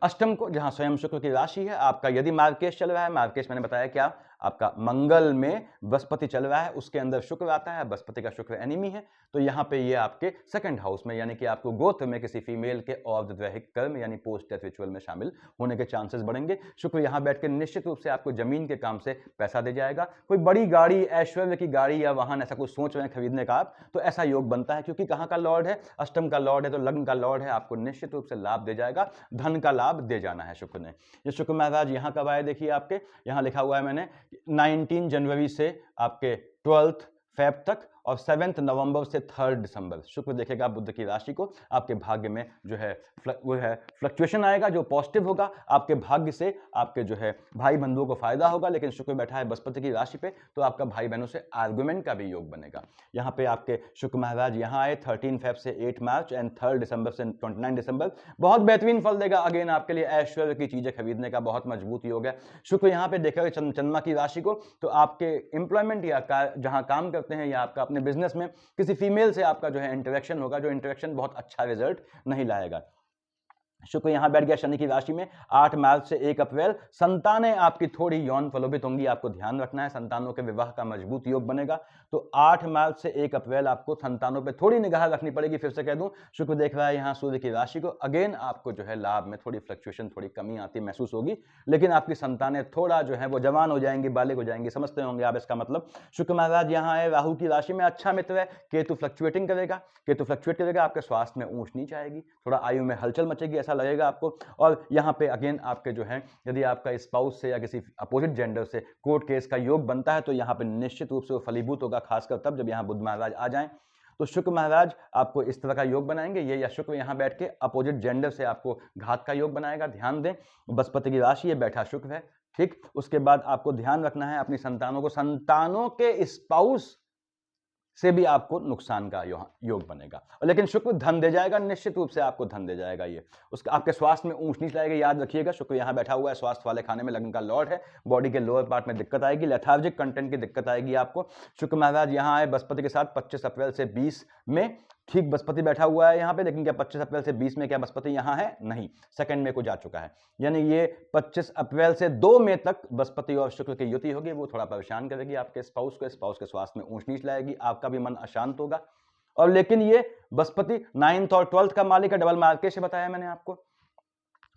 अष्टम को, जहां स्वयं शुक्र की राशि है। आपका यदि मार्केश चल रहा है, मार्केश मैंने बताया क्या, आपका मंगल में बृहस्पति चल रहा है, उसके अंदर शुक्र आता है, बृहस्पति का शुक्र एनिमी है, तो यहाँ पे ये आपके सेकंड हाउस में, यानी कि आपको गोत्र में किसी फीमेल के औरदैहिक कर्म यानी पोस्ट डेथ रिचुअल में शामिल होने के चांसेस बढ़ेंगे। शुक्र यहाँ बैठ के निश्चित रूप से आपको जमीन के काम से पैसा दे जाएगा, कोई बड़ी गाड़ी, ऐश्वर्य की गाड़ी या वाहन ऐसा कुछ सोच रहे हैं खरीदने का आप, तो ऐसा योग बनता है, क्योंकि कहाँ का लॉर्ड है, अष्टम का लॉर्ड है, तो लग्न का लॉर्ड है, आपको निश्चित रूप से लाभ दे जाएगा, धन का लाभ दे जाना है शुक्र ने। ये शुक्र महाराज यहाँ कब आए, देखिए आपके यहाँ लिखा हुआ है मैंने 19 जनवरी से आपके 12 फेब तक, और 7 नवंबर से 3 दिसंबर। शुक्र देखेगा बुध की राशि को, आपके भाग्य में जो है वो है फ्लक्चुएशन आएगा जो पॉजिटिव होगा, आपके भाग्य से आपके जो है भाई बंधुओं को फायदा होगा, लेकिन शुक्र बैठा है बृहस्पति की राशि पे, तो आपका भाई बहनों से आर्गुमेंट का भी योग बनेगा। यहाँ पे आपके शुक्र महाराज यहाँ आए 13 फेब से 8 मार्च एंड 3 दिसंबर से 29 दिसंबर, बहुत बेहतरीन फल देगा। अगेन आपके लिए ऐश्वर्य की चीजें खरीदने का बहुत मजबूत योग है। शुक्र यहाँ पे देखेगा चंद्रमा की राशि को, तो आपके एम्प्लॉयमेंट या जहां काम करते हैं या आपका अपने बिजनेस में किसी फीमेल से आपका जो है इंटरेक्शन होगा, जो इंटरेक्शन बहुत अच्छा रिजल्ट नहीं लाएगा। शुक्र यहां बैठ गया शनि की राशि में 8 मार्च से 1 अप्रैल, संतानें आपकी थोड़ी यौन प्रलोभित होंगी, आपको ध्यान रखना है, संतानों के विवाह का मजबूत योग बनेगा। तो 8 मार्च से 1 अप्रैल आपको संतानों पे थोड़ी निगाह रखनी पड़ेगी। फिर से कह दूं, शुक्र देख रहा है यहाँ सूर्य की राशि को, अगेन आपको जो है लाभ में थोड़ी फ्लक्चुएशन, थोड़ी कमी आती महसूस होगी, लेकिन आपकी संतानें थोड़ा जो है वो जवान हो जाएंगी, बालिग हो जाएंगी, समझते होंगे आप इसका मतलब। शुक्र महाराज यहाँ आए राहु की राशि में, अच्छा मित्र है, केतु फ्लक्चुएटिंग करेगा, केतु फ्लक्चुएट करेगा, आपके स्वास्थ्य में ऊंच नीच आएगी, थोड़ा आयु में हलचल मचेगी, ऐसा लगेगा आपको। और यहाँ पे अगेन आपके जो है यदि आपका स्पाउस से या किसी अपोजिट जेंडर से कोर्ट केस का योग बनता है, तो यहाँ पे निश्चित रूप से वो फलीभूत होगा, खासकर तब जब यहाँ बुध महाराज आ जाएं। तो शुक्र महाराज आपको इस तरह का योग बनाएंगे, ये या शुक्र यहाँ बैठ के अपोजिट जेंडर से आपको घात का योग बनाएगा। ध्यान दें, बृहस्पति की राशि है, बैठा शुक्र है, ठीक। उसके बाद आपको ध्यान रखना है अपनी संतानों को, संतानों के स्पाउस से भी आपको नुकसान का योग बनेगा, लेकिन शुक्र धन दे जाएगा, निश्चित रूप से आपको धन दे जाएगा। ये उसका आपके स्वास्थ्य में ऊंच नीच लाएगा, याद रखिएगा। शुक्र यहाँ बैठा हुआ है स्वास्थ्य वाले खाने में, लग्न का लॉर्ड है, बॉडी के लोअर पार्ट में दिक्कत आएगी, लेथार्जिक कंटेंट की दिक्कत आएगी आपको। शुक्र महाराज यहाँ आए बृहस्पति के साथ 25 अप्रैल से 20 में, ठीक बृहस्पति बैठा हुआ है यहाँ पे, लेकिन क्या 25 अप्रैल से 20 में क्या बृहस्पति यहाँ है? नहीं, सेकंड में को जा चुका है, यानी ये 25 अप्रैल से 2 मई तक बृहस्पति और शुक्र की युति होगी, वो थोड़ा परेशान करेगी आपके स्पाउस को, स्पाउस के स्वास्थ्य में ऊंच नीच लाएगी, आपका भी मन अशांत होगा। और लेकिन ये बृहस्पति 9th और 12th का मालिक है, डबल मार्केट से बताया मैंने आपको,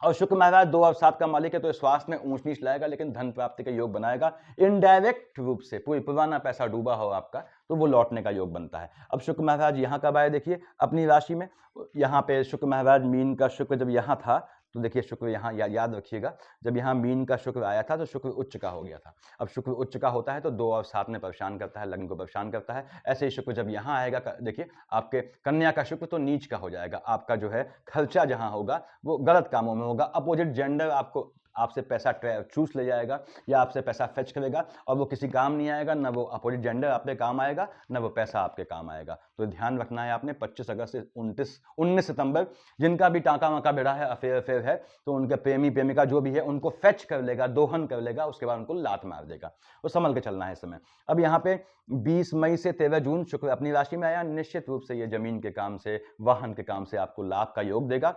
और शुक्र महाराज 2 और 7 का मालिक है, तो स्वास्थ्य में ऊंच नीच लाएगा, लेकिन धन प्राप्ति का योग बनाएगा। इनडायरेक्ट रूप से कोई पुराना पैसा डूबा हो आपका, तो वो लौटने का योग बनता है। अब शुक्र महाराज यहाँ कब आए, देखिए अपनी राशि में, यहाँ पे शुक्र महाराज मीन का शुक्र जब यहाँ था, तो देखिए शुक्र यहाँ याद रखिएगा, जब यहाँ मीन का शुक्र आया था तो शुक्र उच्च का हो गया था। अब शुक्र उच्च का होता है तो 2 और 7 में परेशान करता है, लग्न को परेशान करता है। ऐसे ही शुक्र जब यहाँ आएगा, देखिए आपके कन्या का शुक्र तो नीच का हो जाएगा, आपका जो है खर्चा जहाँ होगा वो गलत कामों में होगा, अपोजिट जेंडर आपको आपसे पैसा चूस ले जाएगा या आपसे पैसा फेच करेगा और वो किसी काम नहीं आएगा, ना वो अपोजिट जेंडर आपके काम आएगा, ना वो पैसा आपके काम आएगा। तो ध्यान रखना है आपने 25 अगस्त से 19 सितंबर जिनका भी टाँका वाँका भिड़ा है, अफेयर है, तो उनके प्रेमी प्रेमिका जो भी है उनको फेच कर लेगा, दोहन कर लेगा, उसके बाद उनको लात मार देगा। तो संभल के चलना है इस समय। अब यहाँ पे 20 मई से 13 जून शुक्र अपनी राशि में आया। निश्चित रूप से ये जमीन के काम से, वाहन के काम से आपको लाभ का योग देगा,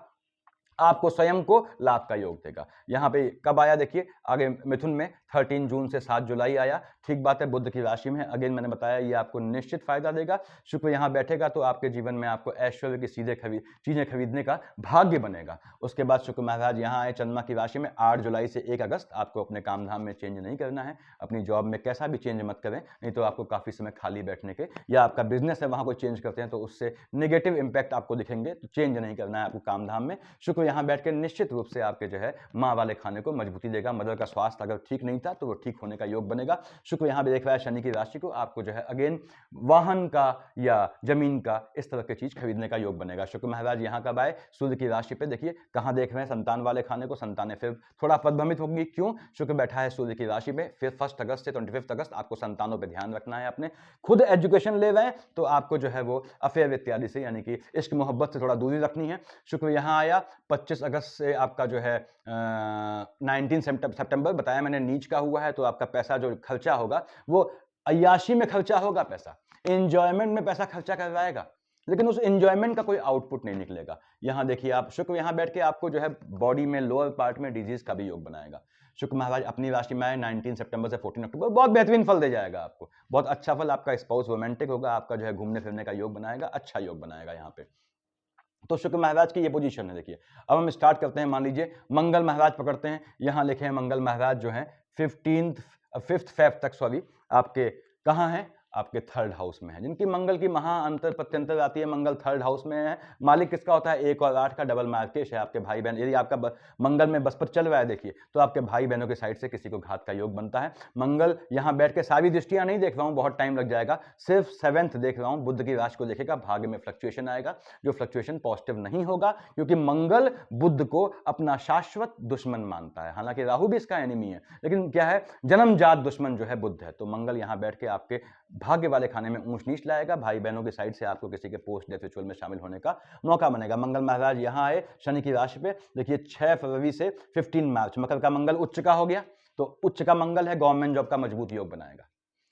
आपको स्वयं को लाभ का योग देगा। यहाँ पे कब आया देखिए, आगे मिथुन में 13 जून से 7 जुलाई आया। ठीक बात है, बुध की राशि में है। अगेन मैंने बताया ये आपको निश्चित फायदा देगा। शुक्र यहाँ बैठेगा तो आपके जीवन में आपको ऐश्वर्य की चीजें खरीदने का भाग्य बनेगा। उसके बाद शुक्र महाराज यहाँ आए चंद्रमा की राशि में 8 जुलाई से 1 अगस्त। आपको अपने काम धाम में चेंज नहीं करना है, अपनी जॉब में कैसा भी चेंज मत करें, नहीं तो आपको काफी समय खाली बैठने के, या आपका बिजनेस है वहां कोई चेंज करते हैं तो उससे नेगेटिव इंपैक्ट आपको दिखेंगे, तो चेंज नहीं करना है आपको काम धाम में। शुक्र यहाँ बैठ के निश्चित रूप से आपके जो है माँ वाले खाने को मजबूती देगा। मदर का स्वास्थ्य अगर ठीक नहीं था तो वो ठीक होने का योग बनेगा। शुक्र यहाँ भी देख रहा है शनि की राशि को, आपको जो है अगेन वाहन का या जमीन का इस तरह की चीज खरीदने का योग बनेगा। शुक्र महाराज यहाँ कब आए, सूर्य की राशि पे देखिए कहाँ देख रहे हैं, संतान वाले खाने को। संतानें फिर थोड़ा पदभ्रमित होगी, क्यों? शुक्र बैठा है सूर्य की राशि में। फिर 1 अगस्त से 25 अगस्त आपको संतानों पर ध्यान रखना है। अपने खुद एजुकेशन ले रहे हैं तो आपको जो है वो अफेयर इत्यादि से, यानी कि इश्क मोहब्बत से थोड़ा दूरी रखनी है। शुक्र यहाँ आया 25 अगस्त से आपका जो है 19 सितंबर बताया मैंने नीच का हुआ है, तो आपका पैसा जो खर्चा होगा वो अय्याशी में खर्चा होगा, पैसा एंजॉयमेंट में पैसा खर्चा करवाएगा, लेकिन उस एंजॉयमेंट का कोई आउटपुट नहीं निकलेगा। यहां देखिए आप, शुक्र यहां बैठ के आपको जो है बॉडी में लोअर पार्ट में डिजीज का भी योग बनाएगा। शुक्र महाराज अपनी राशि में आए 19 सितंबर से 14 अक्टूबर, बहुत बेहतरीन फल दे जाएगा आपको, बहुत अच्छा फल। आपका स्पाउस रोमांटिक होगा, आपका जो है घूमने फिरने का योग बनाएगा, अच्छा योग बनाएगा यहाँ पे। तो शुक्र महाराज की ये पोजीशन है। देखिए अब हम स्टार्ट करते हैं। मान लीजिए मंगल महाराज पकड़ते हैं, यहां लिखे हैं मंगल महाराज जो है 5th फेब तक आपके कहां है, आपके 3rd हाउस में है। जिनकी मंगल की महा अंतर प्रत्यंतर आती है, मंगल 3rd हाउस में है। मालिक किसका होता है, 1 और 8 का डबल मार्केश है, आपके भाई बहन। यदि आपका मंगल में बृहस्पति चल रहा है देखिए, तो आपके भाई बहनों के साइड से किसी को घात का योग बनता है। मंगल यहां बैठ के सारी दृष्टियां नहीं देख रहा हूं, बहुत टाइम लग जाएगा, सिर्फ 7th देख रहा हूं। बुध की राशि को देखेगा, भाग्य में फ्लक्चुएशन आएगा, जो फ्लक्चुएशन पॉजिटिव नहीं होगा, क्योंकि मंगल बुध को अपना शाश्वत दुश्मन मानता है। हालांकि राहु भी इसका एनिमी है, लेकिन क्या है, जन्मजात दुश्मन जो है बुध है। तो मंगल यहां बैठ के आपके भाग्य वाले खाने में ऊंच नीच लाएगा। भाई बहनों की साइड से आपको किसी के पोस्ट डेथ रिचुअल में शामिल होने का मौका बनेगा। मंगल महाराज यहां आए शनि की राशि पे, देखिए 6 फरवरी से 15 मार्च मकर का मंगल उच्च का हो गया, तो उच्च का मंगल है, गवर्नमेंट जॉब का मजबूत योग बनाएगा।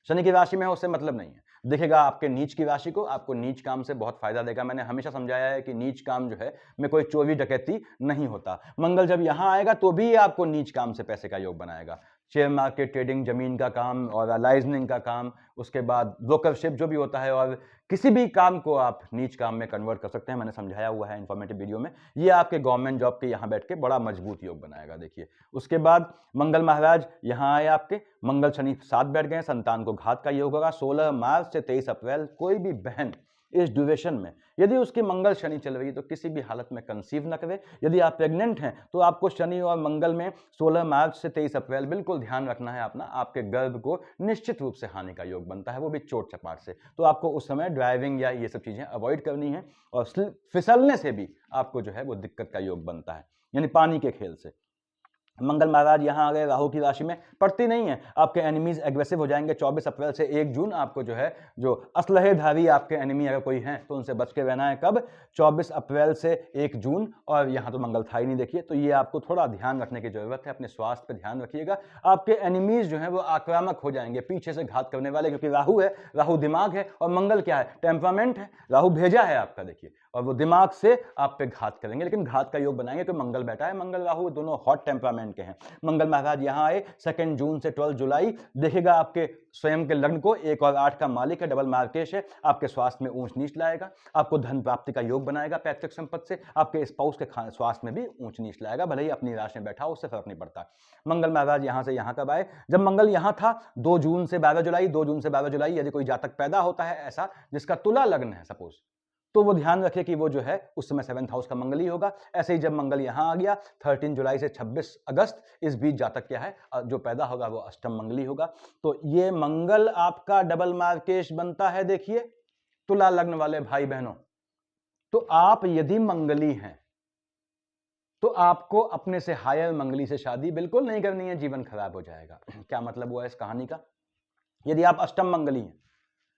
शनि की राशि में है उससे मतलब नहीं है, देखेगा आपके नीच की राशि को, आपको नीच काम से बहुत फायदा देगा। मैंने हमेशा समझाया है कि नीच काम जो है में कोई चोरी डकैती नहीं होता। मंगल जब यहां आएगा तो भी आपको नीच काम से पैसे का योग बनाएगा। शेयर मार्केट, ट्रेडिंग, जमीन का काम और लाइजनिंग का काम, उसके बाद ब्रोकरशिप जो भी होता है, और किसी भी काम को आप नीच काम में कन्वर्ट कर सकते हैं। मैंने समझाया हुआ है इन्फॉर्मेटिव वीडियो में। ये आपके गवर्नमेंट जॉब के यहाँ बैठ के बड़ा मजबूत योग बनाएगा। देखिए उसके बाद मंगल महाराज यहाँ आए आपके, मंगल शनि साथ बैठ गए, संतान को घात का योग होगा। 16 मार्च से 23 अप्रैल कोई भी बहन इस ड्यूरेशन में यदि उसकी मंगल शनि चल रही है तो किसी भी हालत में कंसीव न करे। यदि आप प्रेग्नेंट हैं तो आपको शनि और मंगल में 16 मार्च से 23 अप्रैल बिल्कुल ध्यान रखना है अपना, आपके गर्भ को निश्चित रूप से हानि का योग बनता है, वो भी चोट चपाट से। तो आपको उस समय ड्राइविंग या ये सब चीजें अवॉइड करनी है, और फिसलने से भी आपको जो है वो दिक्कत का योग बनता है, यानी पानी के खेल से। मंगल महाराज यहां आ गए राहु की राशि में, पड़ती नहीं है, आपके एनिमीज एग्रेसिव हो जाएंगे। 24 अप्रैल से 1 जून आपको जो है, जो असलहेधारी आपके एनिमी अगर कोई हैं तो उनसे बच के रहना है। कब? 24 अप्रैल से 1 जून। और यहां तो मंगल था ही नहीं देखिए, तो ये आपको थोड़ा ध्यान रखने की जरूरत है, अपने स्वास्थ्य पर ध्यान रखिएगा। आपके एनिमीज जो है वो आक्रामक हो जाएंगे, पीछे से घात करने वाले, क्योंकि राहु है, राहु दिमाग है, और मंगल क्या है, टेम्परामेंट है। राहु भेजा है आपका देखिए, और वो दिमाग से आप पे घात करेंगे, लेकिन घात का योग बनाएंगे। तो मंगल बैठा है, मंगल राहु दोनों हॉट टेम्परामेंट के हैं। मंगल महाराज यहां आए 2 जून से 12 जुलाई, देखेगा आपके स्वयं के लग्न को, 1 और 8 का मालिक है, डबल मार्केश है, आपके स्वास्थ्य में ऊंच नीच लाएगा, आपको धन प्राप्ति का योग बनाएगा पैतृक संपत्ति से, आपके स्पाउस के स्वास्थ्य में भी ऊंच नीच लाएगा, भले ही अपनी राशि में बैठा हो, उससे फर्क नहीं पड़ता। मंगल महाराज यहां से यहां कब आए? जब मंगल यहां था 2 जून से 12 जुलाई, 2 जून से 12 जुलाई। यदि कोई जातक पैदा होता है ऐसा जिसका तुला लग्न है सपोज, तो वो ध्यान रखे कि वो जो है उस समय 7th हाउस का मंगल ही होगा। ऐसे ही जब मंगल यहां आ गया 13 जुलाई से 26 अगस्त, इस बीच जातक क्या है जो पैदा होगा वो अष्टम मंगली होगा। तो ये मंगल आपका डबल मार्केश बनता है। देखिए तुला लग्न वाले भाई बहनों, तो आप यदि मंगली हैं तो आपको अपने से हायर मंगली से शादी बिल्कुल नहीं करनी है, जीवन खराब हो जाएगा। क्या मतलब हुआ इस कहानी का? यदि आप अष्टम मंगली हैं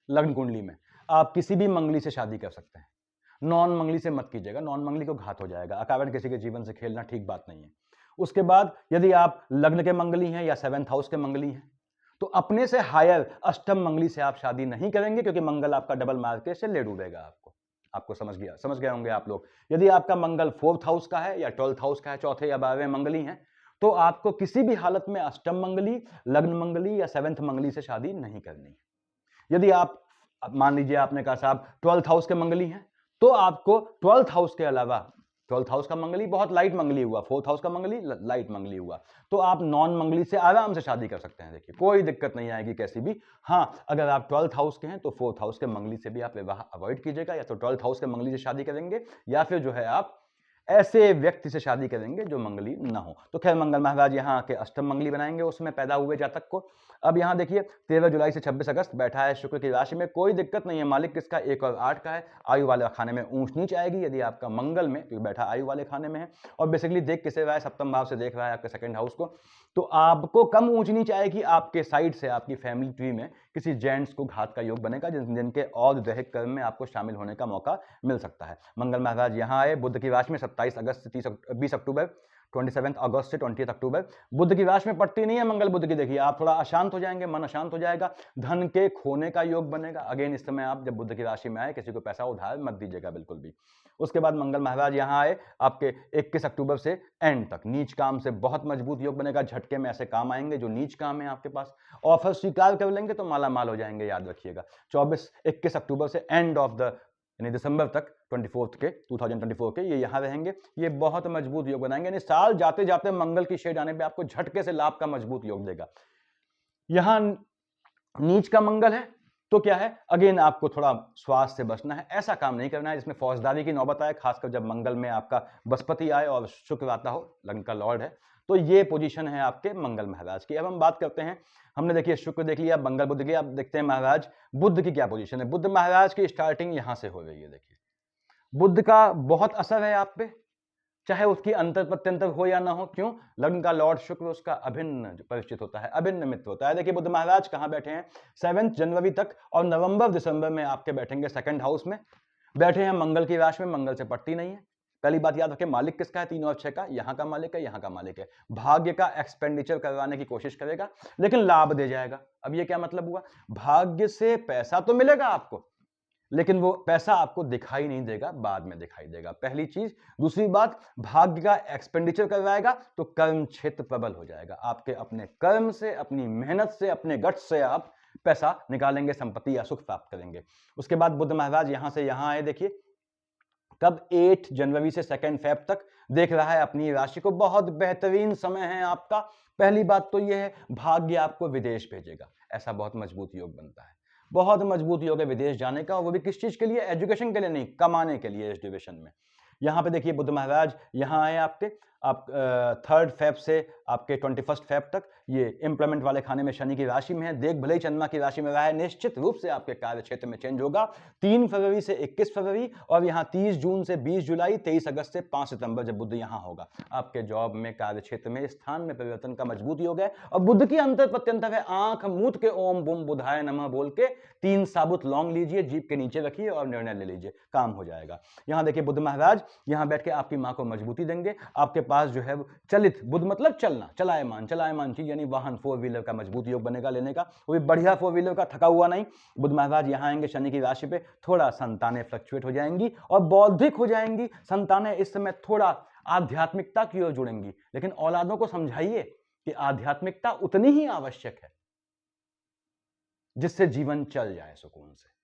लग्न कुंडली में, आप किसी भी मंगली से शादी कर सकते हैं। नॉन मंगली से मत कीजिएगा, नॉन मंगली को घात हो जाएगा। अकारण किसी के जीवन से खेलना ठीक बात नहीं है। उसके बाद यदि आप लग्न के मंगली हैं या 7th हाउस के मंगली हैं, तो अपने से हायर अष्टम मंगली से आप शादी नहीं करेंगे, क्योंकि मंगल आपका डबल मार्केट से ले डूबेगा आपको समझ गए होंगे आप लोग। यदि आपका मंगल 4th हाउस का है या 12th हाउस का है, चौथे या 12वें मंगली है, तो आपको किसी भी हालत में अष्टम मंगली, लग्न मंगली या 7th मंगली से शादी नहीं करनी है। यदि आप मान लीजिए आपने कहा साहब 12th हाउस के मंगली हैं, तो आपको 12th हाउस के अलावा, 12th हाउस का मंगली बहुत लाइट मंगली हुआ, 4th हाउस का मंगली लाइट मंगली हुआ, तो आप नॉन मंगली से आराम से शादी कर सकते हैं। देखिए कोई दिक्कत नहीं आएगी कैसी भी। हाँ, अगर आप 12th हाउस के हैं तो 4th हाउस के मंगली से भी आप विवाह अवॉइड कीजिएगा, या तो 12th हाउस के मंगली से शादी करेंगे या फिर जो है आप ऐसे व्यक्ति से शादी करेंगे जो मंगली ना हो। तो खैर मंगल महाराज यहाँ के अष्टम मंगली बनाएंगे उसमें पैदा हुए जातक को। अब यहाँ देखिए 13 जुलाई से 26 अगस्त बैठा है शुक्र की राशि में, कोई दिक्कत नहीं है। मालिक किसका? 1 और 8 का है। आयु वाले खाने में ऊंच नीच आएगी यदि आपका मंगल में, क्योंकि बैठा आयु वाले खाने में है, और बेसिकली देख किसे रहा है? सप्तम भाव से देख रहा है आपके 2nd हाउस को, तो आपको कम ऊंच नीच आएगी। आपके साइड से आपकी फैमिली ट्री में किसी जेंट्स को घात का योग बनेगा, जिनके और दैहिक कर्म में आपको शामिल होने का मौका मिल सकता है। मंगल महाराज यहाँ आए बुध की राशि में 27 अगस्त से 20 अक्टूबर, 27 अगस्त से 20 अक्टूबर। बुध की राशि में पट्टी नहीं है मंगल बुध की। देखिए आप थोड़ा अशांत हो जाएंगे, मन अशांत हो जाएगा, धन के खोने का योग बनेगा। अगेन इस समय आप जब बुध की राशि में आए किसी को पैसा उधार मत दीजिएगा बिल्कुल भी। उसके बाद मंगल महाराज यहाँ आए आपके 21 अक्टूबर से एंड तक। नीच काम से बहुत मजबूत योग बनेगा, झटके में ऐसे काम आएंगे जो नीच काम है आपके पास, ऑफर स्वीकार कर लेंगे तो माला माल हो जाएंगे, याद रखिएगा। 21 अक्टूबर से एंड ऑफ द यानी दिसंबर तक 2024 के ये यहां रहेंगे। ये बहुत मजबूत योग बनाएंगे, यानी साल जाते जाते मंगल की शेड आने पे आपको झटके से लाभ का मजबूत योग देगा। यहां नीच का मंगल है तो क्या है, अगेन आपको थोड़ा स्वास्थ्य से बचना है, ऐसा काम नहीं करना है जिसमें फौजदारी की नौबत आए, खासकर जब मंगल में आपका बृहस्पति आए और शुक्र आता हो, लग्न का लॉर्ड है। तो ये पोजीशन है आपके मंगल महाराज की। अब हम बात करते हैं, हमने देखिए शुक्र देख लिया, मंगल बुध की, अब देखते हैं महाराज बुध की क्या पोजीशन है। बुध महाराज की स्टार्टिंग यहां से हो रही है। देखिए बुध का बहुत असर है आप पे, चाहे उसकी अंतर प्रत्यंतर हो या ना हो। क्यों? लग्न का लॉर्ड शुक्र उसका अभिन्न परिचित होता है, अभिन्न मित्र होता है। देखिए बुध महाराज कहां बैठे हैं? 7 जनवरी तक और नवंबर दिसंबर में आपके बैठेंगे 2nd हाउस में। बैठे हैं मंगल की राशि में, मंगल से पट्टी नहीं है। पहली बात याद रखें, मालिक किसका है? 3 और 6 का। यहां का मालिक है, यहां का मालिक है। भाग्य का एक्सपेंडिचर करवाने की कोशिश करेगा लेकिन लाभ दे जाएगा। अब ये क्या मतलब हुआ? भाग्य से पैसा तो मिलेगा आपको, लेकिन वो पैसा आपको दिखाई नहीं देगा, बाद में दिखाई देगा, पहली चीज। दूसरी बात, भाग्य का एक्सपेंडिचर करवाएगा तो कर्म क्षेत्र प्रबल हो जाएगा। आपके अपने कर्म से, अपनी मेहनत से, अपने गट से आप पैसा निकालेंगे, संपत्ति या सुख प्राप्त करेंगे। उसके बाद बुध महाराज यहां से यहां आए, देखिए कब? 8 जनवरी से 2 फेब तक देख रहा है अपनी राशि को। बहुत बेहतरीन समय है आपका। पहली बात तो यह है, भाग्य आपको विदेश भेजेगा, ऐसा बहुत मजबूत योग बनता है, बहुत मजबूत योग है विदेश जाने का, वो भी किस चीज के लिए? एजुकेशन के लिए नहीं, कमाने के लिए इस डिविजन में। यहां पे देखिए बुध महाराज यहां आए आपके, आप 3 फेब से आपके 21 फेब तक ये एम्प्लॉयमेंट वाले खाने में शनि की राशि में है। देख भले ही चंद्रमा की राशि में रहा है, निश्चित रूप से आपके कार्य क्षेत्र में चेंज होगा। 3 फरवरी से 21 फरवरी और यहाँ 30 जून से 20 जुलाई, 23 अगस्त से 5 सितंबर जब बुध यहाँ होगा, आपके जॉब में, कार्य क्षेत्र में, स्थान में परिवर्तन का मजबूत योग है। और बुध की अंतर प्रत्यंतर है, आंख मूत के ओम बुम बुधाय नमः बोल के 3 साबुत लौंग लीजिए, जीभ के नीचे रखिए और निर्णय ले लीजिए, काम हो जाएगा। यहाँ देखिए बुध महाराज यहाँ बैठ के आपकी माँ को मजबूती देंगे। आपके पास जो है चलित, बुध मतलब चलना, चलायमान चीज, यानी वाहन, 4 व्हीलर का मजबूत योग बनेगा लेने का, वो भी बढ़िया 4 व्हीलर का, थका हुआ नहीं। बुध महाराज यहाँ आएंगे शनि की राशि पे, थोड़ा संतानें फ्लक्चुएट हो जाएंगी और बौद्धिक हो जाएंगी। संतानें इस समय थोड़ा आध्यात्मिकता की ओर जुड़ेंगी, लेकिन औलादों को समझाइए कि आध्यात्मिकता उतनी ही आवश्यक है जिससे जीवन चल जाए सुकून से।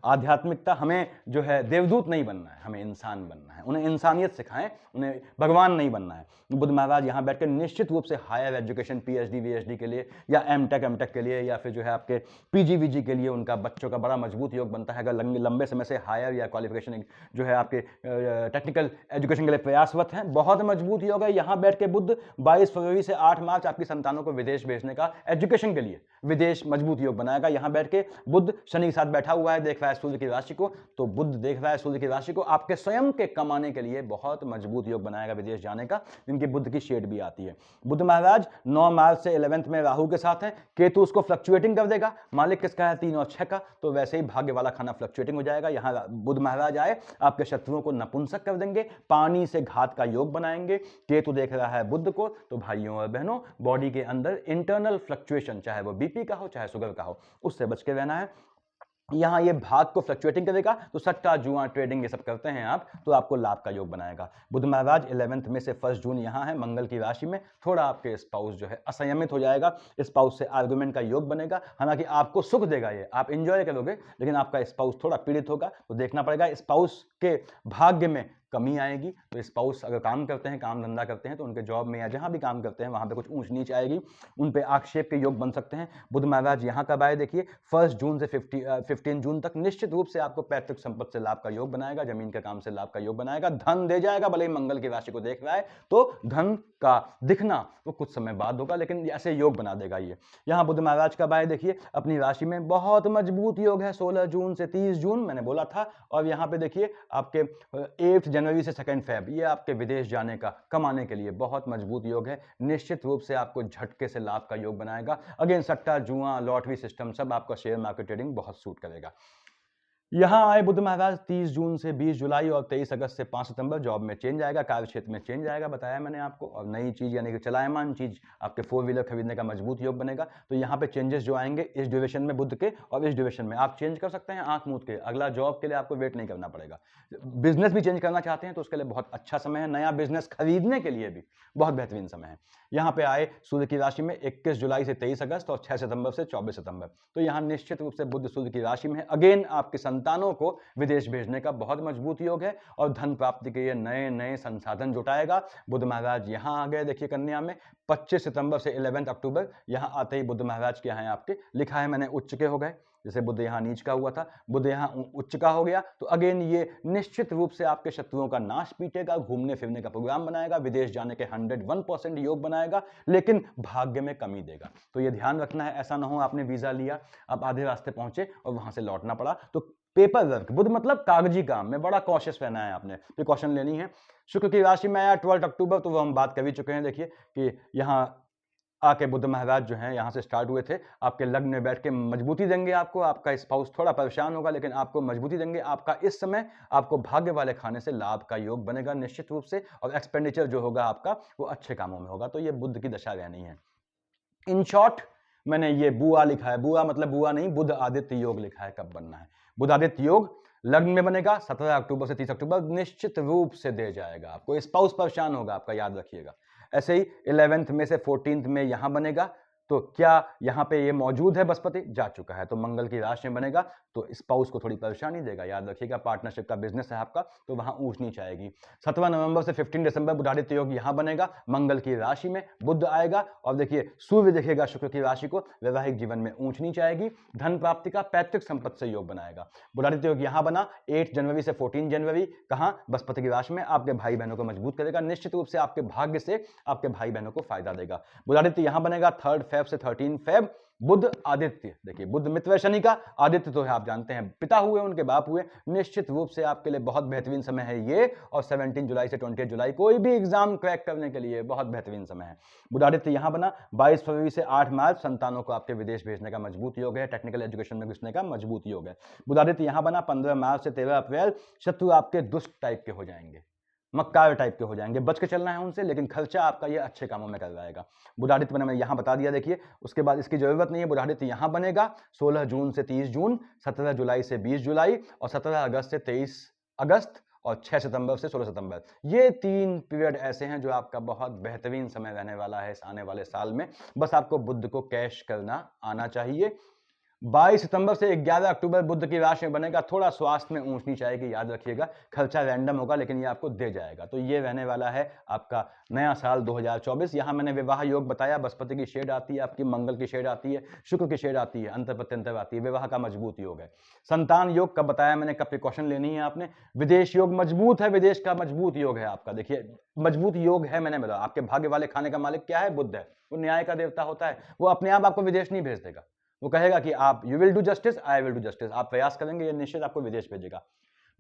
आध्यात्मिकता, हमें जो है देवदूत नहीं बनना है, हमें इंसान बनना है। उन्हें इंसानियत सिखाएं, उन्हें भगवान नहीं बनना है। बुध महाराज यहाँ बैठकर निश्चित रूप से हायर एजुकेशन, पीएचडी वीएचडी के लिए या एमटेक के लिए या फिर जो है आपके पीजीवीजी के लिए उनका बच्चों का बड़ा मजबूत योग बनता है। अगर लंबे समय से हायर या क्वालिफिकेशन जो है आपके टेक्निकल एजुकेशन के लिए प्रयासवत हैं, बहुत मजबूत योग है। यहाँ बैठ के बुध 22 फरवरी से 8 मार्च आपकी संतानों को विदेश भेजने का, एजुकेशन के लिए विदेश मजबूत योग बनाएगा। यहाँ बैठ के बुध शनि के साथ बैठा हुआ है, देख रहा है है सूर्य की राशि को, तो बुध देख रहा है सूर्य की राशि को, आपके स्वयं के कमाने के लिए बहुत मजबूत योग बनाएगा विदेश जाने का, जिनकी बुध की शेड भी आती है। बुध महाराज 9 मार्च से 11th में राहु के साथ है, केतु उसको फ्लक्चुएटिंग कर देगा, मालिक किसका है 3 और 6 का, तो वैसे ही भाग्य वाला खाना फ्लक्चुएटिंग हो जाएगा। यहां बुध महाराज आए आपके शत्रुओं को नपुंसक कर देंगे, पानी से घात का योग बनाएंगे। केतु देख रहा है बुध को, तो भाइयों और बहनों बॉडी के अंदर इंटरनल फ्लक्चुएशन, चाहे वो बीपी का हो चाहे शुगर का हो, उससे बच के रहना है। यहां ये भाग को फ्लक्चुएटिंग करेगा, तो सट्टा जुआ ट्रेडिंग ये सब करते हैं आप, तो आपको लाभ का योग बनाएगा। बुध महाराज 11th में से 1 जून यहां है मंगल की राशि में, थोड़ा आपके स्पाउस जो है असंयमित हो जाएगा, स्पाउस से आर्गुमेंट का योग बनेगा। हालांकि आपको सुख देगा, ये आप इंजॉय करोगे, लेकिन आपका स्पाउस थोड़ा पीड़ित होगा, तो देखना पड़ेगा स्पाउस के भाग्य में कमी आएगी। तो स्पाउस अगर काम करते हैं, काम धंधा करते हैं, तो उनके जॉब में या जहां भी काम करते हैं वहां पे कुछ ऊंच नीच आएगी, उन पे आक्षेप के योग बन सकते हैं। बुध महाराज यहां कब आए देखिए, 1 जून से 15 जून तक निश्चित रूप से आपको पैतृक संपत्ति से लाभ का योग बनाएगा, जमीन के काम से लाभ का योग बनाएगा, धन दे जाएगा। भले ही मंगल की राशि को देख रहा है, तो धन का दिखना वो कुछ समय बाद होगा, लेकिन ऐसे योग बना देगा ये। यहां बुध महाराज कब आए देखिए, अपनी राशि में बहुत मजबूत योग है 16 जून से 30 जून, मैंने बोला था। और यहां पे देखिए आपके 8 जनवरी से 2 फेब, ये आपके विदेश जाने का, कमाने के लिए बहुत मजबूत योग है। निश्चित रूप से आपको झटके से लाभ का योग बनाएगा। अगेन सट्टा जुआ लॉटरी सिस्टम सब आपका शेयर मार्केट ट्रेडिंग बहुत सूट करेगा। यहां आए बुध महाराज 30 जून से 20 जुलाई और 23 अगस्त से 5 सितंबर, जॉब में चेंज आएगा, कार्य क्षेत्र में चेंज आएगा, बताया मैंने आपको। और नई चीज यानी कि चलायमान चीज, आपके 4 व्हीलर खरीदने का मजबूत योग बनेगा। तो यहाँ पे चेंजेस जो आएंगे इस ड्यूरेशन में बुध के, और इस ड्यूरेशन में आप चेंज कर सकते हैं आंख मूंद के, अगला जॉब के लिए आपको वेट नहीं करना पड़ेगा। बिजनेस भी चेंज करना चाहते हैं तो उसके लिए बहुत अच्छा समय है, नया बिजनेस खरीदने के लिए भी बहुत बेहतरीन समय है। यहाँ पे आए सूर्य की राशि में 21 जुलाई से 23 अगस्त और 6 सितंबर से 24 सितंबर, तो यहाँ निश्चित रूप से बुध सूर्य की राशि में है। अगेन आपके संतानों को विदेश भेजने का बहुत मजबूत योग है, और धन प्राप्ति के लिए नए नए संसाधन जुटाएगा। बुध महाराज यहाँ आ गए देखिए कन्या में, 25 सितंबर से 11 अक्टूबर, यहाँ आते ही बुध महाराज क्या है आपके, लिखा है मैंने उच्च के हो गए, जैसे बुध यहाँ नीच का हुआ था, बुध यहाँ उच्च का हो गया। तो अगेन ये निश्चित रूप से आपके शत्रुओं का नाश पीटेगा, घूमने फिरने का प्रोग्राम बनाएगा, विदेश जाने के 101% योग बनाएगा, लेकिन भाग्य में कमी देगा। तो ये ध्यान रखना है, ऐसा ना हो आपने वीजा लिया, आप आधे रास्ते पहुंचे और वहां से लौटना पड़ा। तो पेपर वर्क, बुध मतलब कागजी काम में बड़ा कॉशियस रहना है, आपने प्रिकॉशन लेनी है। शुक्र की राशि में आया 12 अक्टूबर, तो वो हम बात कर ही चुके हैं। देखिए कि यहाँ आके बुध महाराज जो हैं यहाँ से स्टार्ट हुए थे, आपके लग्न में बैठ के मजबूती देंगे आपको। आपका स्पाउस थोड़ा परेशान होगा, लेकिन आपको मजबूती देंगे। आपका इस समय आपको भाग्य वाले खाने से लाभ का योग बनेगा निश्चित रूप से, और एक्सपेंडिचर जो होगा आपका वो अच्छे कामों में होगा। तो ये बुध की दशा रहनी है। इन शॉर्ट मैंने ये बुआ लिखा है, बुआ मतलब बुआ नहीं, बुध आदित्य योग लिखा है कब बनना है। बुध आदित्य योग लग्न में बनेगा 17 अक्टूबर से 30 अक्टूबर, निश्चित रूप से दे जाएगा आपको। स्पाउस परेशान होगा आपका, याद रखिएगा। ऐसे ही 11th में से 14th में यहां बनेगा, तो क्या यहाँ पे ये मौजूद है, बृहस्पति जा चुका है, तो मंगल की राशि में बनेगा, तो स्पाउस को थोड़ी परेशानी देगा, याद रखिएगा। पार्टनरशिप का बिजनेस है आपका, तो वहां ऊंच नीच आएगी। 17 नवंबर से 15 दिसंबर बुधादित्य योग यहाँ बनेगा, मंगल की राशि में बुध आएगा, और देखिए सूर्य देखेगा शुक्र की राशि को, वैवाहिक जीवन में ऊंच नीच आएगी, धन प्राप्ति का पैतृक संपत्ति से योग बनाएगा। बुधादित्य योग यहाँ बना 8 जनवरी से 14 जनवरी, कहाँ, बृहस्पति की राशि में, आपके भाई बहनों को मजबूत करेगा, निश्चित रूप से आपके भाग्य से आपके भाई बहनों को फायदा देगा। बुधादित्य यहाँ बनेगा 3 फेब से 13 फेब। बुध आदित्य, देखिए बुध मित्र शनि का, आदित्य तो है आप जानते हैं पिता हुए, उनके बाप हुए, निश्चित रूप से आपके लिए बहुत बेहतरीन समय है ये। और 17 जुलाई से 28 जुलाई कोई भी एग्जाम क्रैक करने के लिए बहुत बेहतरीन समय है। बुध आदित्य यहां बना 22 फरवरी से 8 मार्च, संतानों को आपके विदेश भेजने का मजबूत योग है, टेक्निकल एजुकेशन में घुसने का मजबूत योग है। बुध आदित्य यहां बना 15 मार्च से 13 अप्रैल, शत्रु आपके दुष्ट टाइप के हो जाएंगे, मक्कार टाइप के हो जाएंगे, बच के चलना है उनसे, लेकिन खर्चा आपका ये अच्छे कामों में करवाएगा। बुधादित्य मैंने यहां बता दिया, देखिए उसके बाद इसकी जरूरत नहीं है। बुधादित्य यहां बनेगा 16 जून से 30 जून, 17 जुलाई से 20 जुलाई, और 17 अगस्त से 23 अगस्त, और 6 सितंबर से 16 सितंबर। ये 3 पीरियड ऐसे हैं जो आपका बहुत बेहतरीन समय रहने वाला है इस आने वाले साल में। बस आपको बुध को कैश करना आना चाहिए। 22 सितंबर से 11 अक्टूबर बुध की राशि में बनेगा, थोड़ा स्वास्थ्य में ऊंच नीच आएगी, याद रखिएगा, खर्चा रैंडम होगा, लेकिन ये आपको दे जाएगा। तो ये रहने वाला है आपका नया साल 2024। यहाँ मैंने विवाह योग बताया, बृहस्पति की शेड आती है आपकी, मंगल की शेड आती है, शुक्र की शेड आती है, अंतर प्रत्यंतर आती है, विवाह का मजबूत योग है। संतान योग कब बताया मैंने, कब प्रिकॉशन लेनी है आपने। विदेश योग मजबूत है, विदेश का मजबूत योग है आपका, देखिए मजबूत योग है, मैंने बताया। आपके भाग्य वाले खाने का मालिक क्या है, बुध है, वो न्याय का देवता होता है, वो अपने आप आपको विदेश नहीं भेज देगा, वो कहेगा कि आप you will do justice, I will do justice, आप प्रयास करेंगे, ये निश्चित आपको विदेश भेजेगा।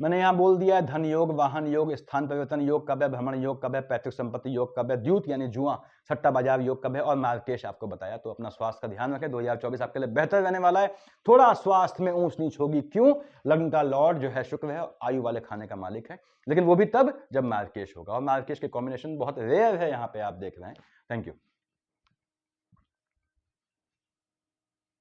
मैंने यहाँ बोल दिया है धन योग, वाहन योग, स्थान परिवर्तन योग कब है, भ्रमण योग कब है, पैतृक संपत्ति योग कब है, द्यूत यानी जुआ सट्टा बाजार योग कब है, और मार्केश आपको बताया। तो अपना स्वास्थ्य का ध्यान रखें, 2024 आपके लिए बेहतर रहने वाला है। थोड़ा स्वास्थ्य में ऊंच नीच होगी, क्यों? लग्न का लॉर्ड जो है शुक्र है, आयु वाले खाने का मालिक है, लेकिन वो भी तब जब मार्केश होगा, और मार्केश के कॉम्बिनेशन बहुत रेयर है, यहाँ पे आप देख रहे हैं। Thank you.